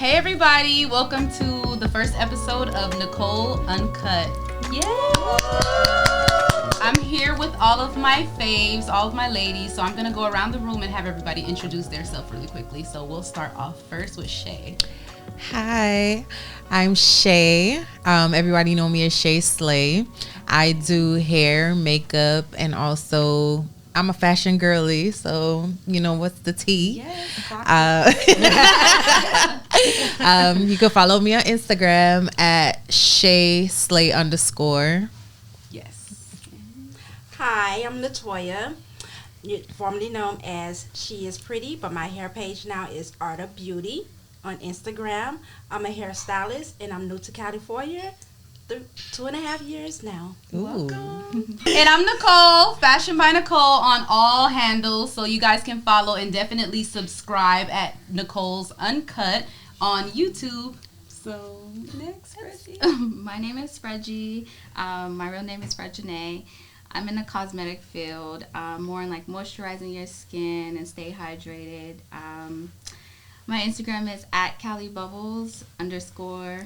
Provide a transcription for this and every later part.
Hey everybody, welcome to the first episode of Nichole Uncut. Yay! I'm here with all of my faves, all of my ladies, so I'm going to go around the room and have everybody introduce themselves really quickly. So we'll start off first with Shay. Hi, I'm Shay. Everybody know me as Shay Slay. I do hair, makeup, and also I'm a fashion girly, so you know what's the tea. Yes, you can follow me on Instagram at ShaySlay _. Yes. Hi, I'm Latoya, formerly known as She Is Pretty, but my hair page now is Art of Beauty on Instagram. I'm a hairstylist, and I'm new to California. 2.5 years now. Welcome. And I'm Nicole, Fashion by Nicole on all handles. So you guys can follow and definitely subscribe at Nichole's Uncut on YouTube. So next, Reggie. My name is Reggie. My real name is Reginae. I'm in the cosmetic field, more in like moisturizing your skin and stay hydrated. My Instagram is at CaliBubbles _.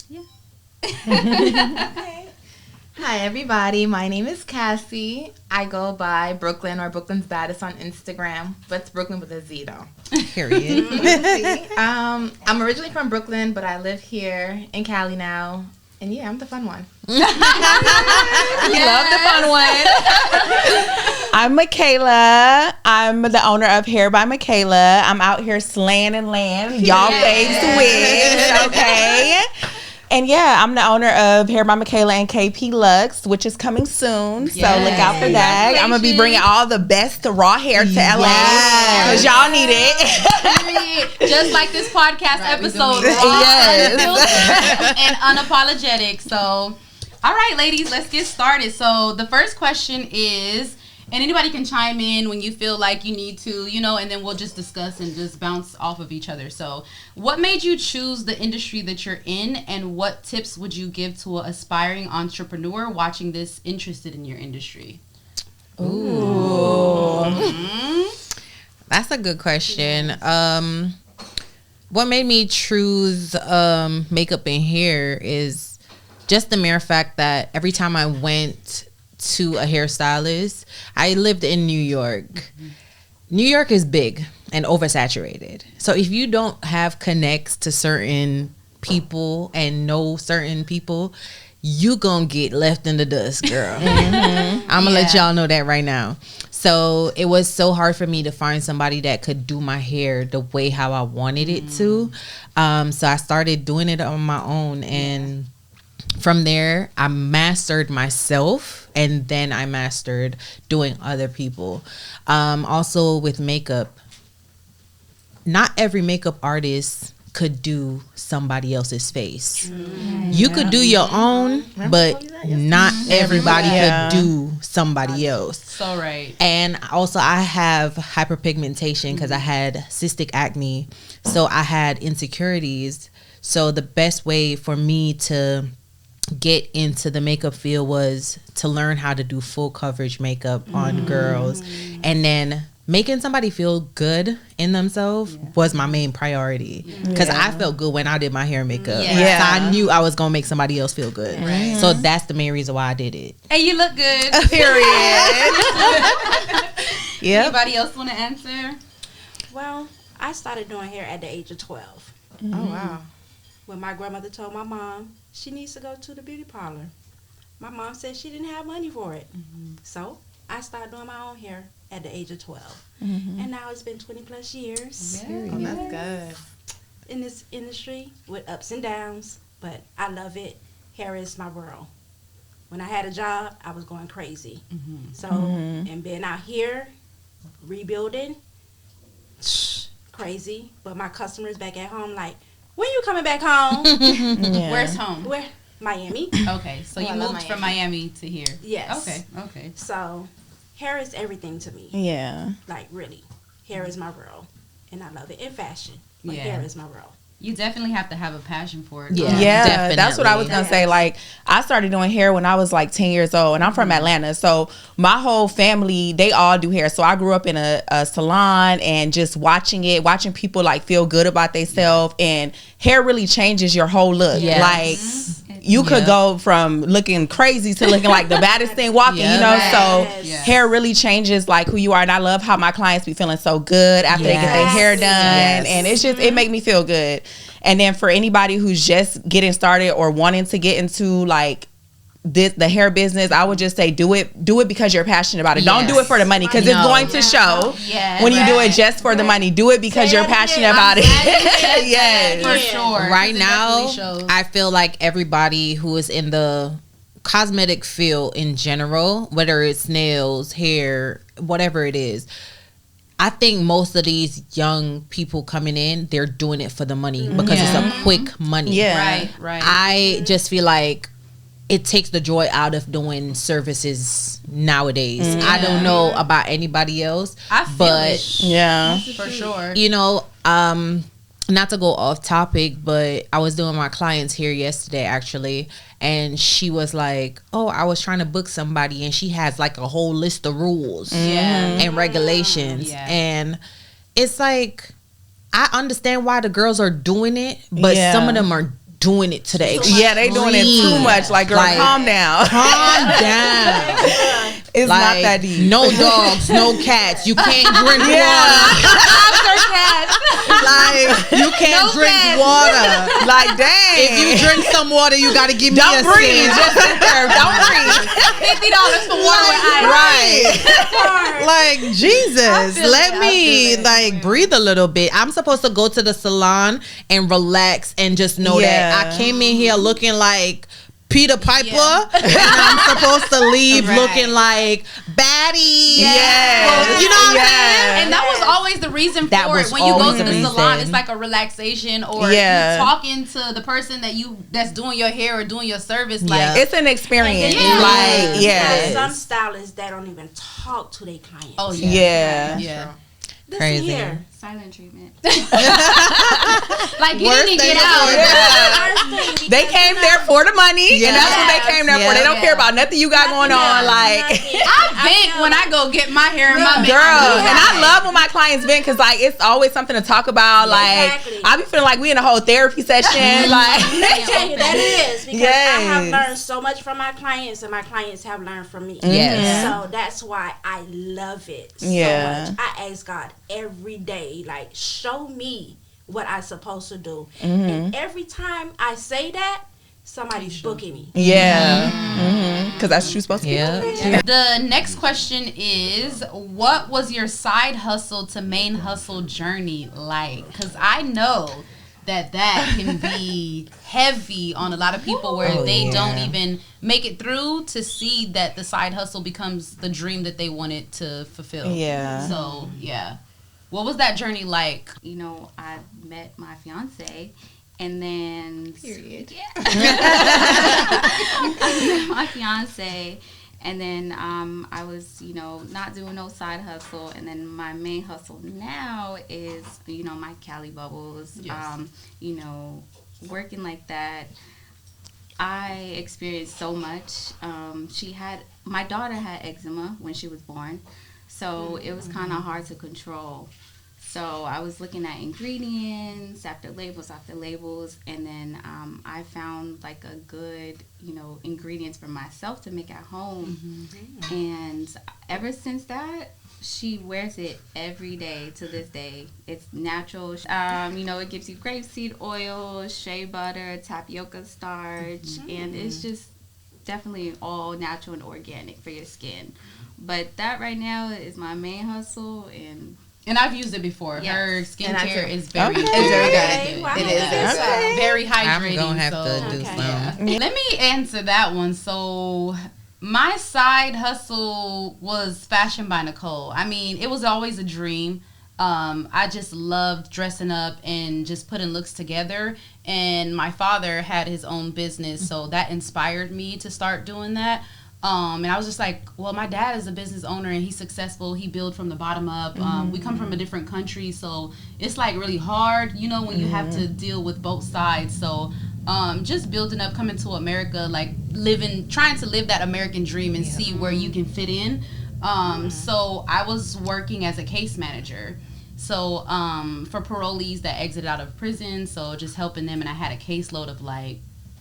Yeah. Okay. Hi everybody, my name is Cassie. I go by Brooklyn or Brooklyn's Baddest on Instagram, but it's Brooklyn with a Z though. Period. I'm originally from Brooklyn, but I live here in Cali now. And yeah, I'm the fun one. Love the fun one. I'm Michaela. I'm the owner of Hair by Michaela. I'm out here slaying and laying. Y'all faves wigs, okay? And yeah, I'm the owner of Hair by Michaela and KP Lux, which is coming soon. So look out for that. I'm going to be bringing all the best raw hair to LA because y'all need it. Just like this podcast episode. Unfiltered and unapologetic. So, all right, ladies, let's get started. So the first question is, and anybody can chime in when you feel like you need to, you know, and then we'll just discuss and just bounce off of each other. So what made you choose the industry that you're in, and what tips would you give to an aspiring entrepreneur watching this interested in your industry? Ooh. That's a good question. What made me choose makeup and hair is just the mere fact that every time I went to a hairstylist, I lived in New York. New York is big and oversaturated. So if you don't have connects to certain people and know certain people, you gonna get left in the dust, girl. I'm gonna let y'all know that right now. So it was so hard for me to find somebody that could do my hair the way how I wanted it to. So I started doing it on my own, and from there, I mastered myself, and then I mastered doing other people. Also with makeup, not every makeup artist could do somebody else's face. You could do your own, but not everybody could do somebody else. So right. And also I have hyperpigmentation because I had cystic acne. So I had insecurities. So the best way for me to get into the makeup field was to learn how to do full coverage makeup on girls, and then making somebody feel good in themselves was my main priority, because I felt good when I did my hair and makeup. So I knew I was gonna make somebody else feel good. So that's the main reason why I did it. And you look good. Period. Anybody else want to answer? Well, I started doing hair at the age of 12. Oh wow. When my grandmother told my mom she needs to go to the beauty parlor, my mom said she didn't have money for it. So I started doing my own hair at the age of 12. And now it's been 20 plus years Oh, that's good. in this industry with ups and downs, but I love it. Hair is my world. When I had a job, I was going crazy. So, and being out here, rebuilding, crazy. But my customers back at home like, when you coming back home? Where's home? Where? Miami. Okay, so you moved from Miami to here. Yes. Okay. So, hair is everything to me. Yeah. Like, really. Hair is my world. And I love it. And fashion. But hair is my world. You definitely have to have a passion for it. Yeah, that's what I was gonna say. Like, I started doing hair when I was like 10 years old, and I'm from Atlanta, so my whole family, they all do hair. So I grew up in a salon, and just watching people like feel good about themselves, and hair really changes your whole look. Like, you could go from looking crazy to looking like the baddest thing walking, you know. So hair really changes like who you are, and I love how my clients be feeling so good after they get their hair done, and it's just it make me feel good. And then for anybody who's just getting started or wanting to get into like the hair business, I would just say do it because you're passionate about it. Don't do it for the money, because it's going to show when you do it just for the money. Do it because you're passionate about it. Yes, for sure. Right now, I feel like everybody who is in the cosmetic field in general, whether it's nails, hair, whatever it is, I think most of these young people coming in, they're doing it for the money because it's a quick money. Right. I just feel like it takes the joy out of doing services nowadays. I don't know about anybody else, but for sure. You know, not to go off topic, but I was doing my clients here yesterday actually, and she was like, oh, I was trying to book somebody, and she has like a whole list of rules and regulations, and it's like, I understand why the girls are doing it, but some of them are doing it to the extreme. They doing it too much. Like, girl, calm down. It's like, not that deep. No dogs, no cats. You can't drink water. Like, you can't drink water. Like, dang. If you drink some water, you got to give me a Don't breathe. sip. Just sit there. Don't breathe. $50 for water with ice. Right. Like, Jesus, let me like breathe a little bit. I'm supposed to go to the salon and relax and just know that I came in here looking like Peter Piper, and I'm supposed to leave looking like baddie. You know what I'm saying? And that was always the reason for it. When you go to the salon, it's like a relaxation, or you talking to the person that's doing your hair or doing your service. Like, it's an experience. Like, some stylists that don't even talk to their clients. Oh Listen here. Silent treatment. Like, you didn't get out. They came there for the money, and that's what they came there for. They don't care about nothing you got going on. Like, I vent when I go get my hair and my makeup. Girl, and I love when my clients vent, because like it's always something to talk about. Like, I be feeling like we in a whole therapy session. Like, that is because I have learned so much from my clients, and my clients have learned from me. So that's why I love it so much. I ask God every day, like, show me what I supposed to do. And every time I say that, somebody's booking me. Because that's what you're supposed to do. The next question is, what was your side hustle to main hustle journey like? Because I know that can be heavy on a lot of people, where they don't even make it through to see that the side hustle becomes the dream that they wanted to fulfill. So what was that journey like? You know, I met my fiance, and then my fiance, and then I was, you know, not doing no side hustle, and then my main hustle now is, you know, my Cali Bubbles. You know, working like that, I experienced so much. My daughter had eczema when she was born, so it was kind of hard to control. So I was looking at ingredients after labels, and then I found like a good, you know, ingredients for myself to make at home. And ever since that, she wears it every day to this day. It's natural. You know, it gives you grapeseed oil, shea butter, tapioca starch, and it's just definitely all natural and organic for your skin. But that right now is my main hustle, and I've used it before. Her skincare is very good. It is very hydrating. I'm gonna have to do some. Let me answer that one. So my side hustle was Fashion by Nichole. I mean, it was always a dream. I just loved dressing up and just putting looks together. And my father had his own business, so that inspired me to start doing that. And I was just like, well, my dad is a business owner and he's successful. He built from the bottom up. We come from a different country, so it's like really hard, you know, when you have to deal with both sides. So just building up, coming to America, like trying to live that American dream and see where you can fit in. So I was working as a case manager. So for parolees that exited out of prison, so just helping them, and I had a caseload of like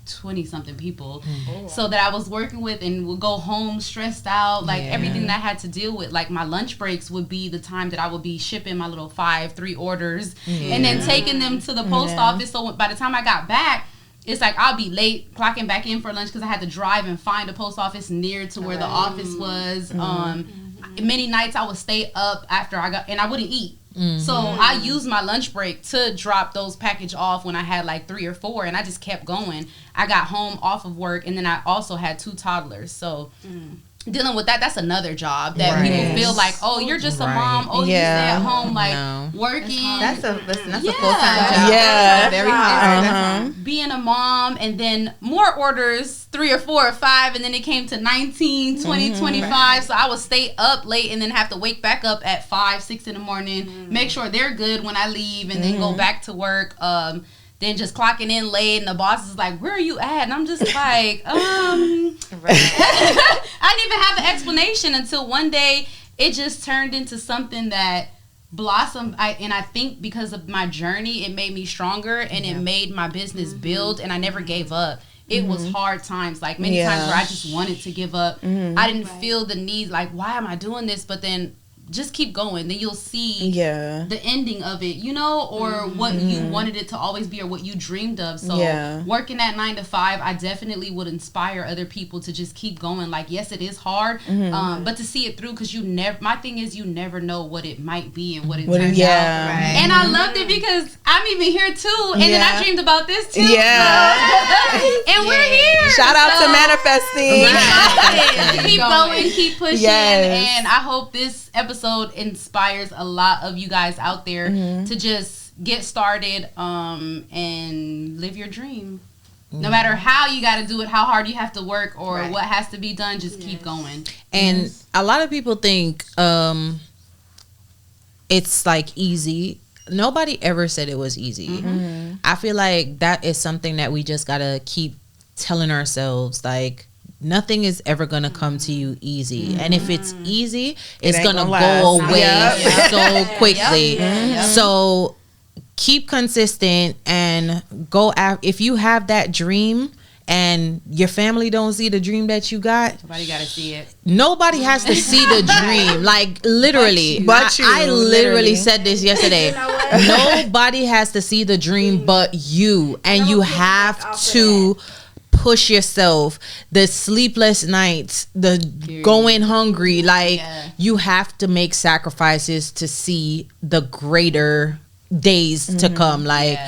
20-something people, so that I was working with, and would go home stressed out, like everything that I had to deal with. Like my lunch breaks would be the time that I would be shipping my little 3 orders, and then taking them to the post office. So by the time I got back, it's like I'll be late clocking back in for lunch because I had to drive and find a post office near to where the office was. Many nights I would stay up after and I wouldn't eat. So I used my lunch break to drop those package off when I had like 3 or 4, and I just kept going. I got home off of work, and then I also had 2 toddlers. So dealing with that's another job that people feel like, oh, you're just a mom. Oh, you stay at home working. That's a full-time job. Yeah. Very hard. Being a mom, and then more orders, 3 or 4 or 5, and then it came to 19, 20, 25. So I would stay up late and then have to wake back up at 5, 6 in the morning, make sure they're good when I leave, and then go back to work. Then just clocking in late, and the boss is like, where are you at? And I'm just like, I didn't even have an explanation until one day it just turned into something that blossomed. And I think because of my journey, it made me stronger, and it made my business build, and I never gave up. It was hard times, like many times where I just wanted to give up. I didn't feel the need, like, why am I doing this? But then just keep going, then you'll see the ending of it, you know, or what you wanted it to always be, or what you dreamed of. So working that 9 to 5, I definitely would inspire other people to just keep going. Like, yes, it is hard, but to see it through, because my thing is, you never know what it might be and what it turns out. And I loved it because I'm even here too, and then I dreamed about this too. And we're here. Shout out to manifesting. Keep going, keep pushing, and I hope this episode inspires a lot of you guys out there to just get started and live your dream. No matter how you got to do it, how hard you have to work, or what has to be done, just keep going. And a lot of people think it's like easy. Nobody ever said it was easy. I feel like that is something that we just got to keep telling ourselves, like, nothing is ever going to come to you easy. And if it's easy, it's going to go away so quickly. So keep consistent and go after. If you have that dream and your family don't see the dream that you got, nobody got to see it. Nobody has to see the dream. Like, literally. I literally said this yesterday. You know, nobody has to see the dream but you. And you have to push yourself. The sleepless nights, the going hungry, like you have to make sacrifices to see the greater days to come. Like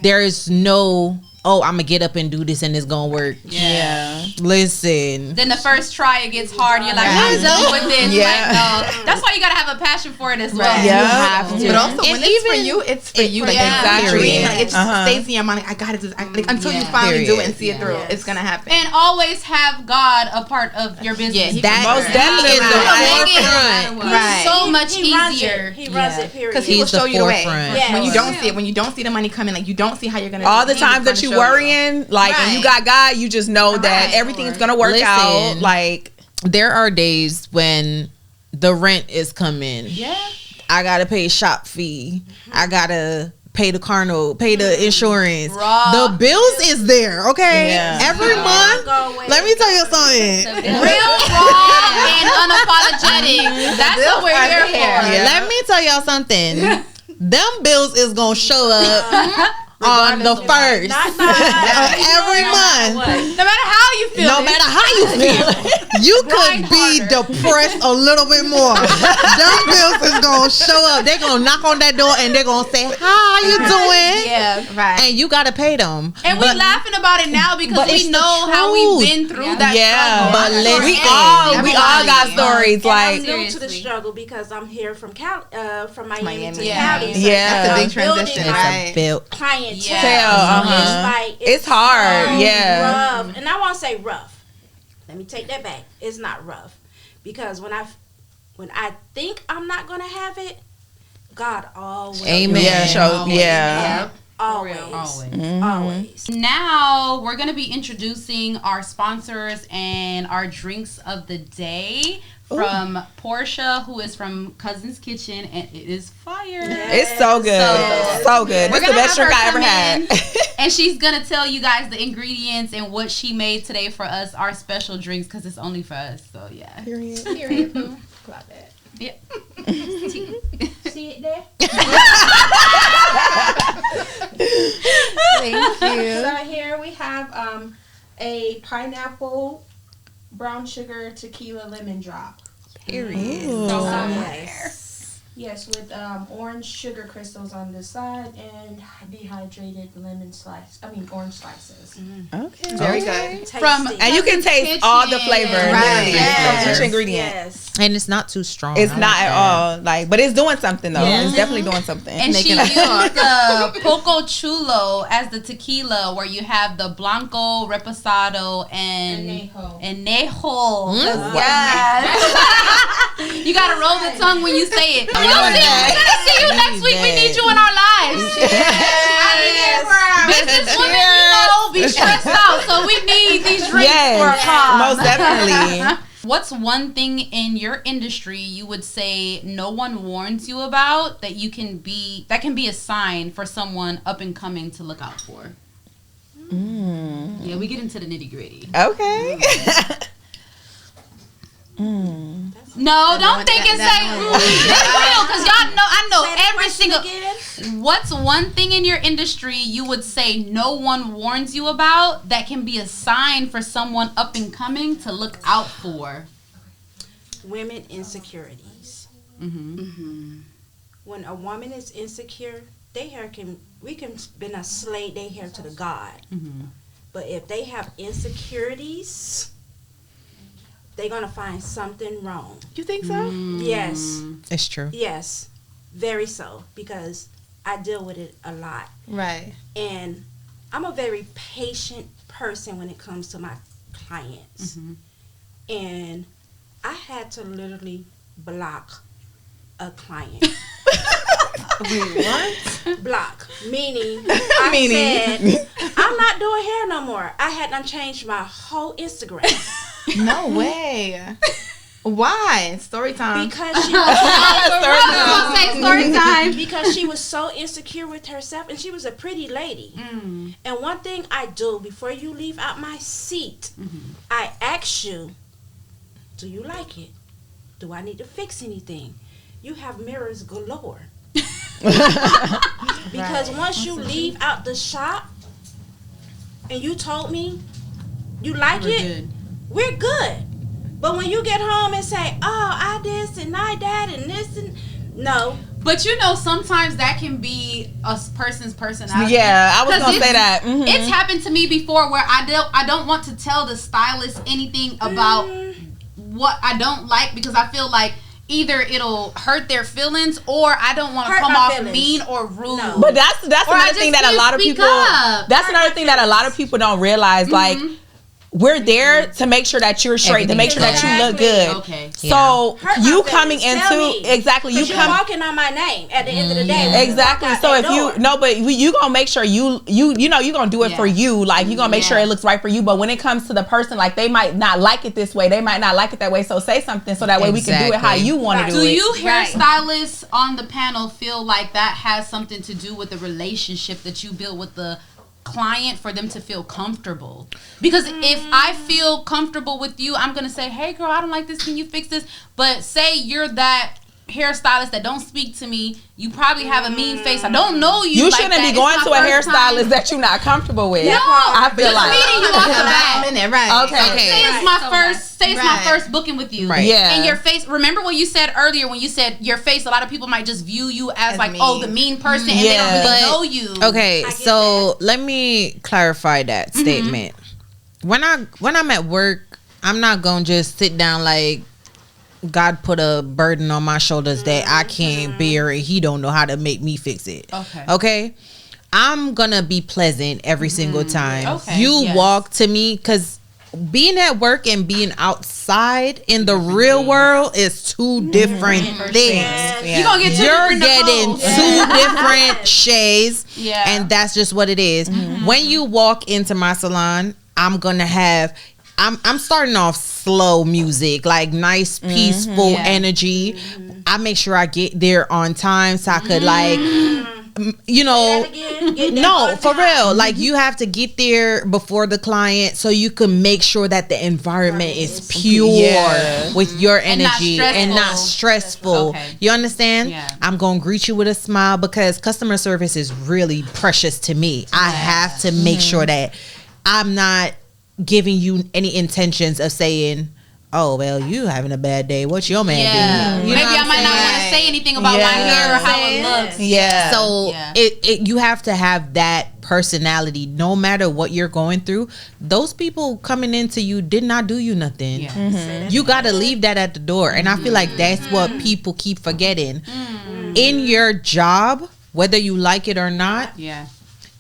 there is no, oh, I'm gonna get up and do this and it's gonna work. Listen, then the first try it gets hard. You're like, I'm done with this. Like, no. That's why you gotta have a passion for it as well. You have to. But also, when it's for you, it's for you. Like, exactly. Like, it just stays in your mind. Like, I gotta do this. Like, until you finally do it and see it through, it's gonna happen. And always have God a part of your business. That most definitely is the forefront. Right. So much easier. He runs it. Period. Because he will show you the way. When you don't see it, when you don't see the money coming, like you don't see how you're gonna. All the times that you worrying, like, and you got God, you just know that everything's gonna work out. Like, there are days when the rent is coming. I gotta pay shop fee. I gotta pay the car note, pay the insurance. The bills is there, okay? Every month. Let me tell you something. Real raw and unapologetic. That's what we're here for. Let me tell y'all something. Them bills is gonna show up on the 1st of every month. No matter how you feel. You could be depressed a little bit more. Them bills is gonna show up. They're gonna knock on that door and they're gonna say, how you doing? And you gotta pay them. And we laughing about it now because we know how we've been through that struggle. But listen, we all got stories. Like, I'm new to the struggle because I'm here from Miami to Cali. So that's a big transition. Clientele. It's hard. Rough. And I won't say rough. Let me take that back. It's not rough. Because when I think I'm not going to have it, God always. Amen. Yeah, so, yeah. Always. Always. Now we're going to be introducing our sponsors and our drinks of the day from Portia, who is from Cousin's Kitchen, and it is fire. It's so good. So good. It's the best drink I ever had. And she's going to tell you guys the ingredients and what she made today for us, our special drinks, because it's only for us. So, yeah. Period. Got that. Yep. See it there? Thank you. So here we have a pineapple, brown sugar, tequila, lemon drop. Period. So Yes, with orange sugar crystals on the side and dehydrated orange slices. Okay. Very good. From And you can taste all the flavor from each ingredient. Yes. And it's not too strong. It's not at all but it's doing something though. Yeah. It's definitely doing something. And she used the Poco Chulo as the tequila, where you have the Blanco, Reposado, and Nichole. Yes. You gotta roll the tongue when you say it. We're gonna see you next week. We need you in our lives. Businesswomen, be stressed out, so we need these drinks for a cause. Most definitely. What's one thing in your industry you would say no one warns you about that can be a sign for someone up and coming to look out for? Yeah, we get into the nitty gritty. Okay. No, don't think and say because y'all know I know every single. What's one thing in your industry you would say no one warns you about that can be a sign for someone up and coming to look out for? Women insecurities. When a woman is insecure, we can been a slave their hair to the God. But if they have insecurities, they're gonna find something wrong. You think so? Yes. It's true. Yes. Very so. Because I deal with it a lot. Right. And I'm a very patient person when it comes to my clients. And I had to literally block a client. What? Block. Meaning, I said, I'm not doing hair no more. I had done changed my whole Instagram. No way. Why? Story time. Because she was Story time. because she was so insecure with herself, and she was a pretty lady. And one thing I do before you leave out my seat, I ask you, do you like it? Do I need to fix anything? You have mirrors galore. Because once you leave out the shop and you told me you like it, we're good. But when you get home and say, oh, I this and I that and this and no. But you know, sometimes that can be a person's personality. Yeah, I was gonna say that. It's happened to me before where I don't want to tell the stylist anything about what I don't like because I feel like either it'll hurt their feelings or I don't want to come off mean or rude. No. But that's another thing that a lot of people. That's another thing that a lot of people don't realize. Like, we're there to make sure that you're straight, to make sure that you look good. Okay. So you coming into you walking on my name at the end of the day. Exactly. So if you gonna make sure you gonna do it for you. Like you gonna make sure it looks right for you. But when it comes to the person, like they might not like it this way, they might not like it that way. So say something so that way we can do it how you want to do it. Do you hairstylists on the panel feel like that has something to do with the relationship that you build with the client for them to feel comfortable? Because if I feel comfortable with you, I'm gonna say, hey girl, I don't like this, can you fix this? But say you're that hairstylist that don't speak to me, you probably have a mean face, I don't know you. You shouldn't be going to a hairstylist that you're not comfortable with. No, I feel like meeting you off the bat. Okay. Say it's my first booking with you. Right. Yeah. And your face, remember what you said earlier when you said your face, a lot of people might just view you as like, oh, the mean person, and they don't really know you. Okay, so let me clarify that statement. When I'm at work, I'm not gonna just sit down like God put a burden on my shoulders that I can't bear and he don't know how to make me fix it. Okay? I'm gonna be pleasant every single time. You walk to me, because being at work and being outside in the real world is two different things. Yes. You gonna get You're getting two different shades, Yeah. and that's just what it is. When you walk into my salon, I'm gonna have. I'm starting off slow music, like nice, peaceful energy. I make sure I get there on time so I could like, you know, no, for real. Like you have to get there before the client so you can make sure that the environment is pure with your energy and not stressful. Okay. You understand? Yeah. I'm gonna greet you with a smile because customer service is really precious to me. I have to make sure that I'm not giving you any intentions of saying, oh, well, you having a bad day. What's your man doing? You know Maybe what I I'm might not saying? want to say anything about my hair or how it looks. Yeah. So Yeah. it you have to have that personality no matter what you're going through. Those people coming into you did not do you nothing. Yeah. You got to leave that at the door. And I feel like that's what people keep forgetting. In your job, whether you like it or not, Yeah.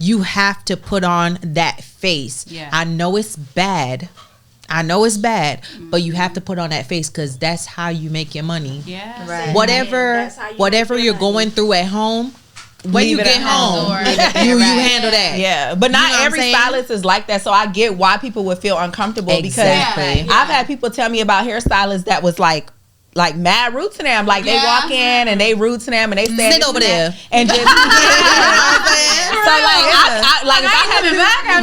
you have to put on that face. Yeah. I know it's bad, but you have to put on that face because that's how you make your money. Yeah. Right. Whatever you're going through at home, when Leave you it get at home, home. you handle that. Yeah, but You know not what I'm every saying? stylist is like that. So I get why people would feel uncomfortable Exactly. because I've had people tell me about hairstylists that was like mad rude to them. Like they walk in and they rude to them and they stand Sit over there and just. So like if I had to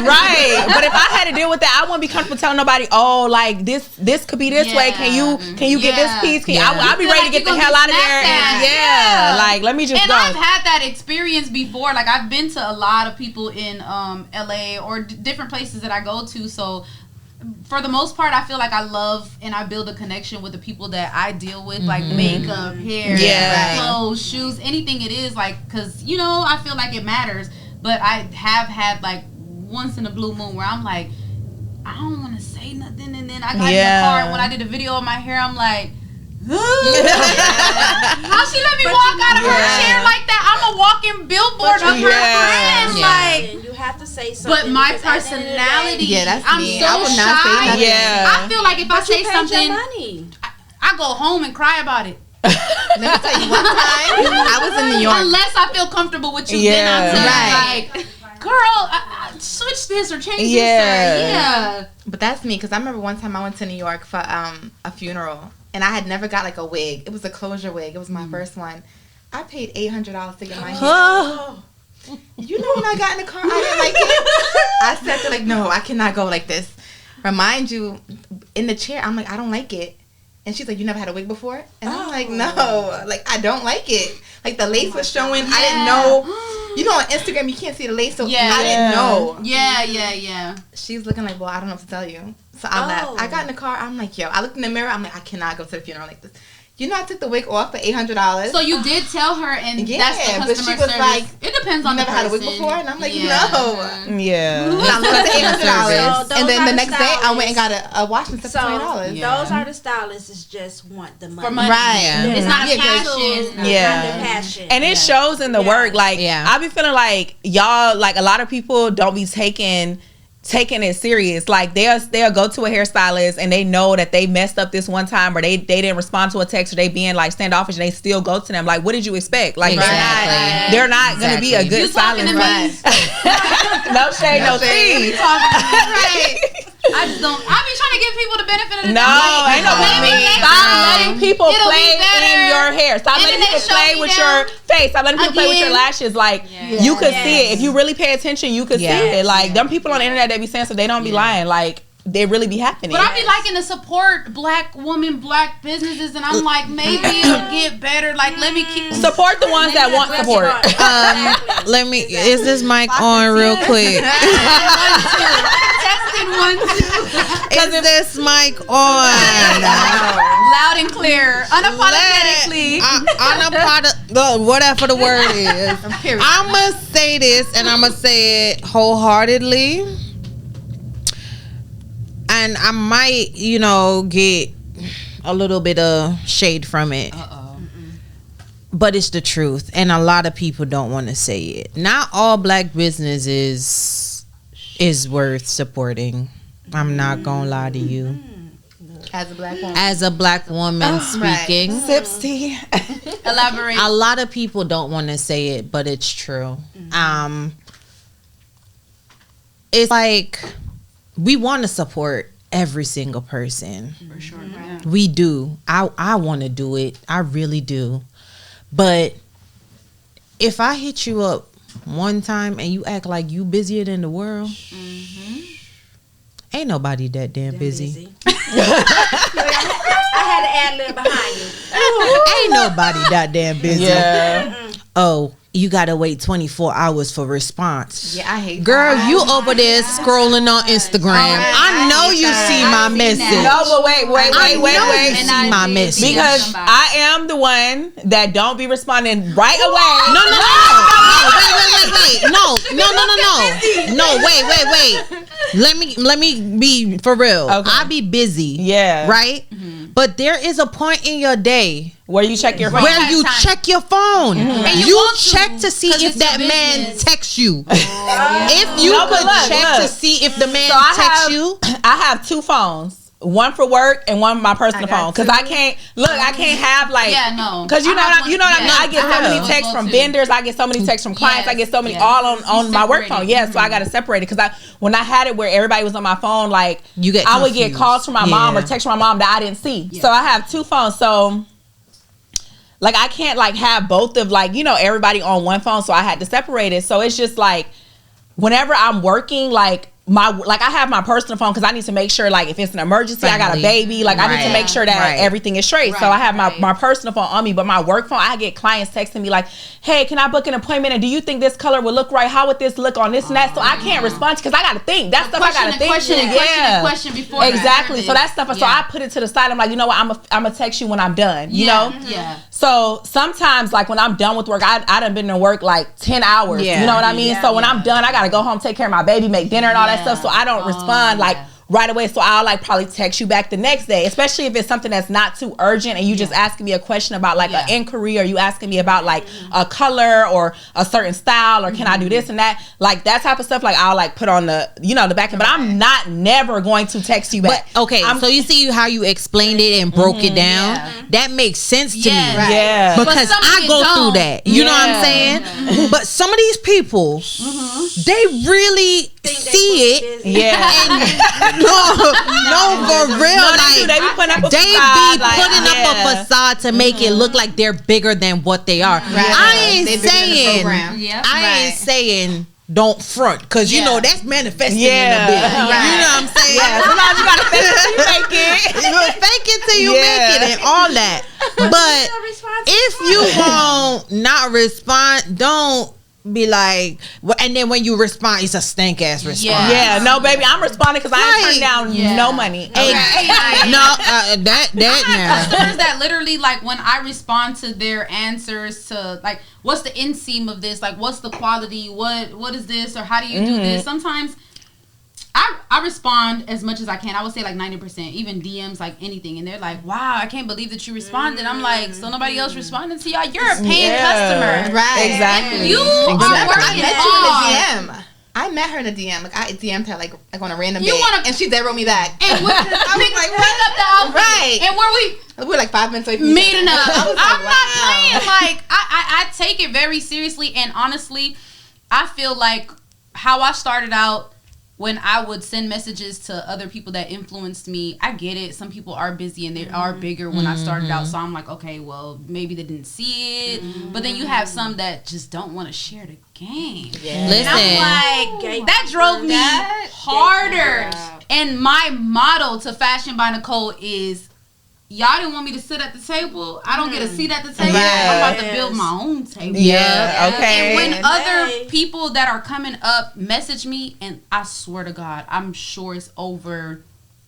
right, but if I had to deal with that, I wouldn't be comfortable telling nobody. Oh, like this could be this way. Can you get this piece? I'll be ready to get the hell out of there. Yeah, like let me just And go. I've had that experience before. Like I've been to a lot of people in LA or different places that I go to. So for the most part, I feel like I love and I build a connection with the people that I deal with, like makeup, hair, clothes, shoes, anything it is. Like, cause you know, I feel like it matters. But I have had like once in a blue moon where I'm like, I don't want to say nothing, and then I got in the car and when I did a video of my hair, I'm like, how she let me walk out of her chair like that? I'm a walking billboard of her friends. Like, you have to say something. but my because at the end of the day, personality, that's I'm me. so I would not say shy. nothing. Yeah. I feel like if I say you paid something, your money. I go home and cry about it. Let me tell you, one time I was in New York. Unless I feel comfortable with you, then I'll tell Right. you, like, girl, switch this or change this. Or, yeah. But that's me, because I remember one time I went to New York for a funeral, and I had never got like a wig. It was a closure wig. It was my first one. I paid $800 to get my hair. You know, when I got in the car, I didn't like it. I said to like, no, I cannot go like this. Remind you, in the chair, I'm like, I don't like it. And she's like, you never had a wig before? And I'm like, no, like I don't like it. Like the lace was showing. I didn't know. You know, on Instagram you can't see the lace, so I didn't know. Yeah. She's looking like, well, I don't know what to tell you. So I left. I got in the car. I'm like, yo. I looked in the mirror. I'm like, I cannot go to the funeral like this. You know, I took the wig off for $800. So you did tell her, and that's the but customer she was service. like, It depends on you the never had a person. wig before? And I'm like, no. Yeah. And I looked at $800. So And then those the are next day, I stylists. went and got a wash and stuff So for $20. those are the stylists that just want the money. For money. Right. It's not Yeah, 'cause- passion. Yeah. Not the passion. And it shows in the work. Like, Yeah. I be feeling like y'all, like a lot of people don't be taking it serious. Like they'll go to a hairstylist and they know that they messed up this one time, or they didn't respond to a text, or they being like standoffish, and they still go to them. Like, what did you expect? Like they're not gonna be a good You talking stylist. to me? No shade, no tea. I just don't. I be trying to give people the benefit of the No, doubt. ain't no Maybe next Stop time letting people it'll be play better. in your hair. Stop And letting then they people show play me with them your face. Stop letting people play with your again. lashes. Like, you could see it. If you really pay attention, you could see it. Like, them people on the internet, they be saying so they don't be lying. Like, they really be happening. But I be liking to support black black businesses, and I'm like, maybe it'll get better. Like, let me keep Support the ones that want support. Let me. Is this mic on real quick? Testing 1, 2. Is this mic on? Loud and clear, unapologetically. Whatever the word is. I'm gonna say this, and I'm gonna say it wholeheartedly. And I might, get a little bit of shade from it. But it's the truth. And a lot of people don't want to say it. Not all black businesses is worth supporting. I'm not gonna lie to you. As a black woman. As a black woman speaking, Sips tea. Elaborate. a lot of people don't want to say it, but it's true. It's like we want to support every single person. For sure. Right. We do. I want to do it. I really do. But if I hit you up one time and you act like you busier than the world, ain't nobody that damn busy. I had to add a little behind you. Ain't nobody that damn busy. Yeah. Oh, you gotta wait 24 hours for response. Yeah, I hate Girl, that. you over there scrolling on Instagram. I know you see my message. No, but wait. I know you And see my message. Because I am the one that don't be responding right away. No. Wait. No, wait. Let me be for real. Okay. I be busy. Yeah. Right? But there is a point in your day Where you check your phone. where you check your phone. And You want to, check to see 'cause if it's that your man business. texts you. If you No, but could look, check to look. see if the man So I texts have, you. I have 2 phones. One for work and one my personal I got phone. Because 2. I can't have like. Yeah, no. Because you know what I mean. I get so I many have texts those from too. vendors. I get so many texts from clients. I get so many Yes. all on You my work separate phone. it. Yeah, so I got to separate it. Because when I had it where everybody was on my phone, like You get I would get confused. calls from my mom or Yeah. texts from my mom that I didn't see. So I have 2 phones. So like I can't like have both of like everybody on one phone. So I had to separate it. So it's just like whenever I'm working, like I have my personal phone because I need to make sure like if it's an emergency, I got a Family. baby, like I need to Right. make sure that Right. everything is straight. So I have my personal phone on me, but my work phone, I get clients texting me like, "Hey, can I book an appointment? And do you think this color would look right? How would this look on this and that?" So I can't respond because I got to think. That stuff I got to think. Question before Exactly. So that stuff. So I put it to the side. I'm like, you know what? I'm gonna text you when I'm done. You know. Yeah. So sometimes, like when I'm done with work, I done been to work like 10 hours. Yeah. You know what I mean? So when I'm done, I gotta go home, take care of my baby, make dinner and all that stuff. So I don't respond like right away. So I'll like probably text you back the next day, especially if it's something that's not too urgent and you just asking me a question about like an inquiry, or you asking me about like a color or a certain style, or can I do this and that, like that type of stuff. Like I'll like put on the the back end, but I'm not never going to text you back. But okay, so you see how you explained it and broke it down. That makes sense to me. Yeah. Because But some I of it go don't. through that. You know what I'm saying? But some of these people, they really see it. Yeah. No, for real. No, like, they be putting up a they facade, be like, putting up a facade to make it look like they're bigger than what they are. I ain't They bigger than the saying. program. Yep. I ain't saying don't front, because you know that's manifesting in Yeah. a bit. You know Right. what I'm saying? Yeah. Sometimes you gotta fake it till you make it. You fake it till you Yeah. make it and all that. But if you won't not respond, don't be like, and then when you respond, it's a stank ass response. Yeah, no, baby, I'm responding because I ain't Right. turned down no money. No, that now. Customers that literally like when I respond to their answers to like what's the inseam of this, like what's the quality, what is this, or how do you do this. Sometimes I respond as much as I can. I would say like 90%, even DMs, like anything, and they're like, "Wow, I can't believe that you responded." I'm like, "So nobody else responded to y'all? You're a paying customer, Right. Exactly. You are Remember, I working met you in hard." a DM. I met her in a DM. Like I DM'd her like on a random You day, wanna- and she then wrote me back. And pick up the outfit, Right. And where we We were like 5 minutes away from each meeting other. up. I was I'm like, not wow. playing. Like I take it very seriously, and honestly, I feel like how I started out when I would send messages to other people that influenced me. I get it. Some people are busy and they are bigger when I started out, so I'm like, okay, well, maybe they didn't see it. But then you have some that just don't want to share the game. And Listen, I'm like, that drove me harder. And my motto to Fashion by Nichole is, y'all didn't want me to sit at the table. I don't get a seat at the table. I'm about to build my own table. Yeah, okay. And when other people that are coming up message me, and I swear to God, I'm sure it's over,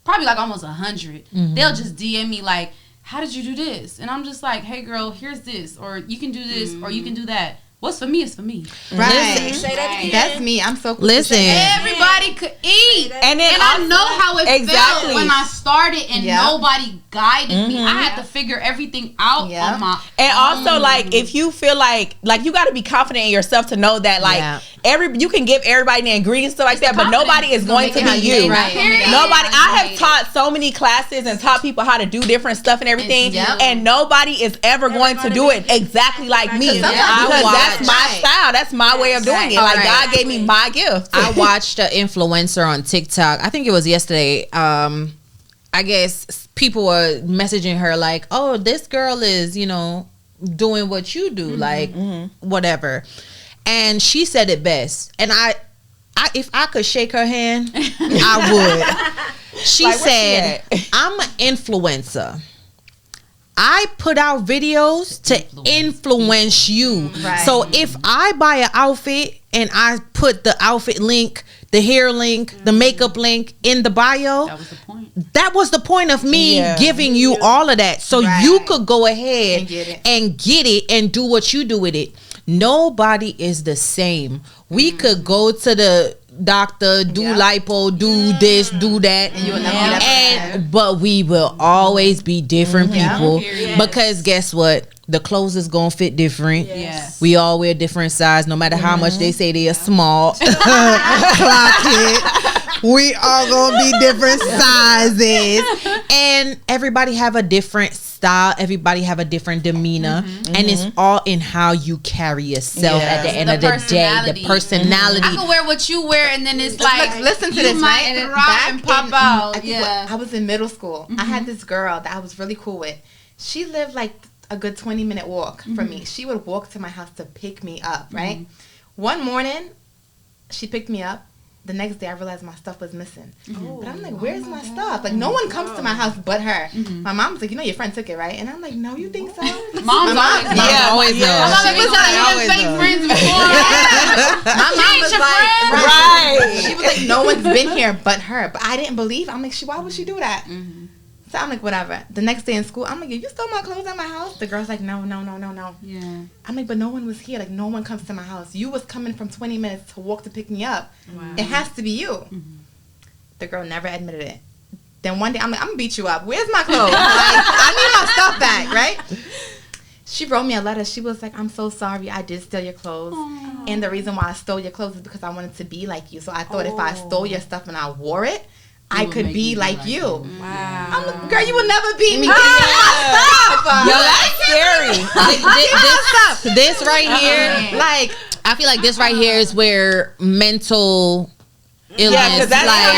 probably like almost 100. They'll just DM me like, "How did you do this?" And I'm just like, "Hey girl, here's this, or you can do this, or you can do that. What's for me is for me." Right. Say that again. That's me. I'm so quick to listen. say that. Everybody could eat. And then And I know how it Exactly. felt when I started and Yeah. nobody guided me. I had to figure everything out on my And own. also, like, if you feel like you got to be confident in yourself to know that, like, you can give everybody the ingredients stuff like that, but nobody is going to be you. Right. Nobody. I have taught so many classes and taught people how to do different stuff and everything, and nobody is ever going to do it exactly like me, because that's my style. That's my way of doing it. Like, God gave me my gift. I watched an influencer on TikTok. I think it was yesterday. I guess people were messaging her like, "Oh, this girl is, doing what you do, like whatever." And she said it best. And I if I could shake her hand, I would. She said, "I'm an influencer. I put out videos to influence you. So if I buy an outfit and I put the outfit link, the hair link, the makeup link in the bio, That was the point. That was the point of me giving you all of that. So you could go ahead and get it and do what you do with it. Nobody is the same. We could go to the doctor, do lipo, do this, do that, but we will always be different people, because guess what? The clothes is gonna fit different. We all wear different size, no matter how much they say they are small. Clock it. We all gonna be different sizes, and everybody have a different style. Everybody have a different demeanor, and it's all in how you carry yourself at the end of the day. The personality. I can wear what you wear, and then it's like, listen to you this, might right? rock and pop out. I was in middle school. I had this girl that I was really cool with. She lived like a good 20-minute walk from me. She would walk to my house to pick me up, right? One morning, she picked me up. The next day, I realized my stuff was missing. But I'm like, where's my stuff? Like, no one comes to my house but her. My mom's like, your friend took it, right? And I'm like, no, you think so? Mom's always know. Always know. My mom was like, you been fake friends before. My mom was like, Right. She was like, no one's been here but her. But I didn't believe. I'm like, why would she do that? So I'm like, whatever. The next day in school, I'm like, you stole my clothes at my house? The girl's like, no. Yeah. I'm like, but no one was here. Like, no one comes to my house. You was coming from 20 minutes to walk to pick me up. It has to be you. The girl never admitted it. Then one day, I'm like, I'm going to beat you up. Where's my clothes? Like, I need my stuff back, right? She wrote me a letter. She was like, I'm so sorry. I did steal your clothes. And the reason why I stole your clothes is because I wanted to be like you. So I thought if I stole your stuff and I wore it, I could be like you. Wow. I'm like, girl, you will never beat me. Yo, that's scary. This right here, Like, I feel like this right here is where mental illness, Yeah, because that's like,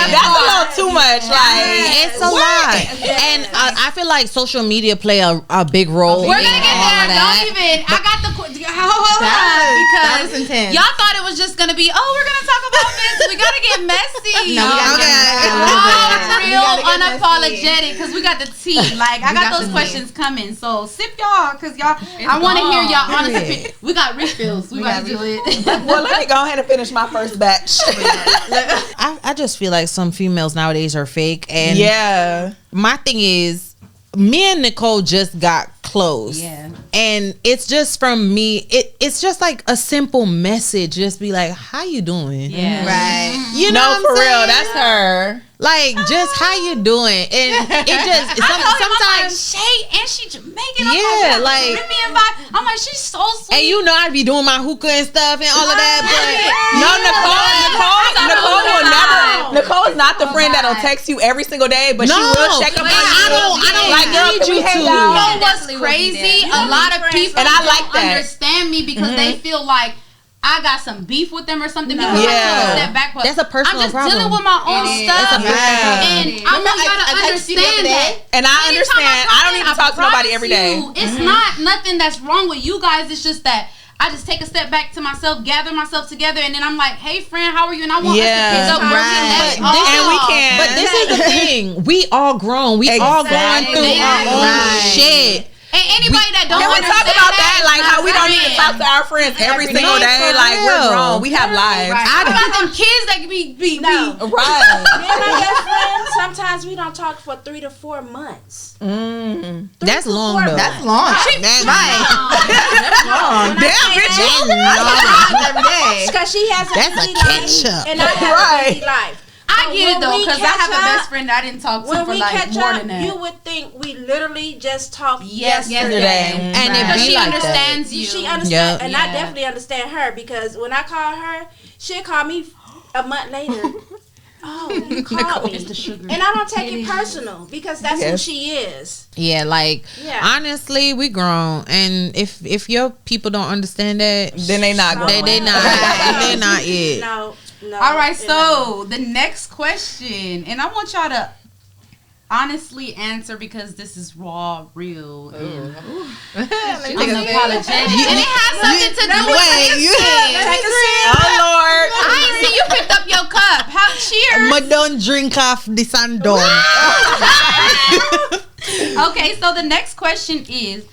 that's a little too much. Like, it's a lot. And I feel like social media play a big role. We're gonna in get all there. of that. Don't even. I got the. Hold on, that was because intense. y'all thought it was just gonna be. Oh, we're gonna talk about this. We gotta get messy. No, we gotta get messy. Real We gotta get unapologetic, because we got the tea. Like, I got those questions coming. So sip y'all, because y'all. I want to hear y'all honest opinion. We got refills. We about to do it. well, let me go ahead and finish my first batch. I just feel like some females nowadays are fake. And my thing is, me and Nicole just got close. Yeah. And it's just from me, it's just like a simple message. Just be like, how you doing? Yeah. Right. You know No, what I'm for real, saying? that's her. Like, just how you doing? And it just sometimes. Shay, and she Jamaican. Yeah, like- Caribbean vibe. I'm like, she's so sweet. And you know I'd be doing my hookah and stuff and all of that, Nicole is not the friend that'll text you every single day, but she will check up on you. I don't Like, girl, need can we you hang to. out? You know what's Definitely will be crazy? there. A lot of people And I like don't that. understand me because they feel like I got some beef with them or something. Because I take a step back, but That's a personal I'm just problem. dealing with my own stuff. And I want y'all to understand that. And I understand. I don't need to talk to nobody every day. It's not nothing that's wrong with you guys. It's just that I just take a step back to myself, gather myself together, and then I'm like, hey, friend, how are you? And I want us to pick up where we left off. And we can. But this is the thing. We all grown. We all going through our own shit. And anybody that don't Can we talk understand about that? Like, how we don't friend. even talk to our friends every single day. for Like, we're real. grown. We have lives. I got them kids that can be Right. Me and my best friend, sometimes we don't talk for 3 to 4 months. That's long though. That's long. That's long. Damn, bitch. Every day. Because she has a That's busy a catch life up. and I have a busy life. I I get it though, because I have a best friend I didn't talk to when for we like catch more up, than that. you would think we literally just talked yesterday. And it Because be she like understands you. She understands, Yep. and I definitely understand her because when I call her, she'll call me a month later. Oh, you called me. It's the sugar. And I don't take it personal because that's who she is. Yeah, like honestly, we grown, and if your people don't understand that, Then they not No. going. they not they not it. No. All right, so the next question, and I want y'all to honestly answer because this is raw, real, and unapologetic, and it has something to do with Oh Lord. I ain't see you picked up your cup. How cheers? But don't drink off this and done. Okay, so the next question is,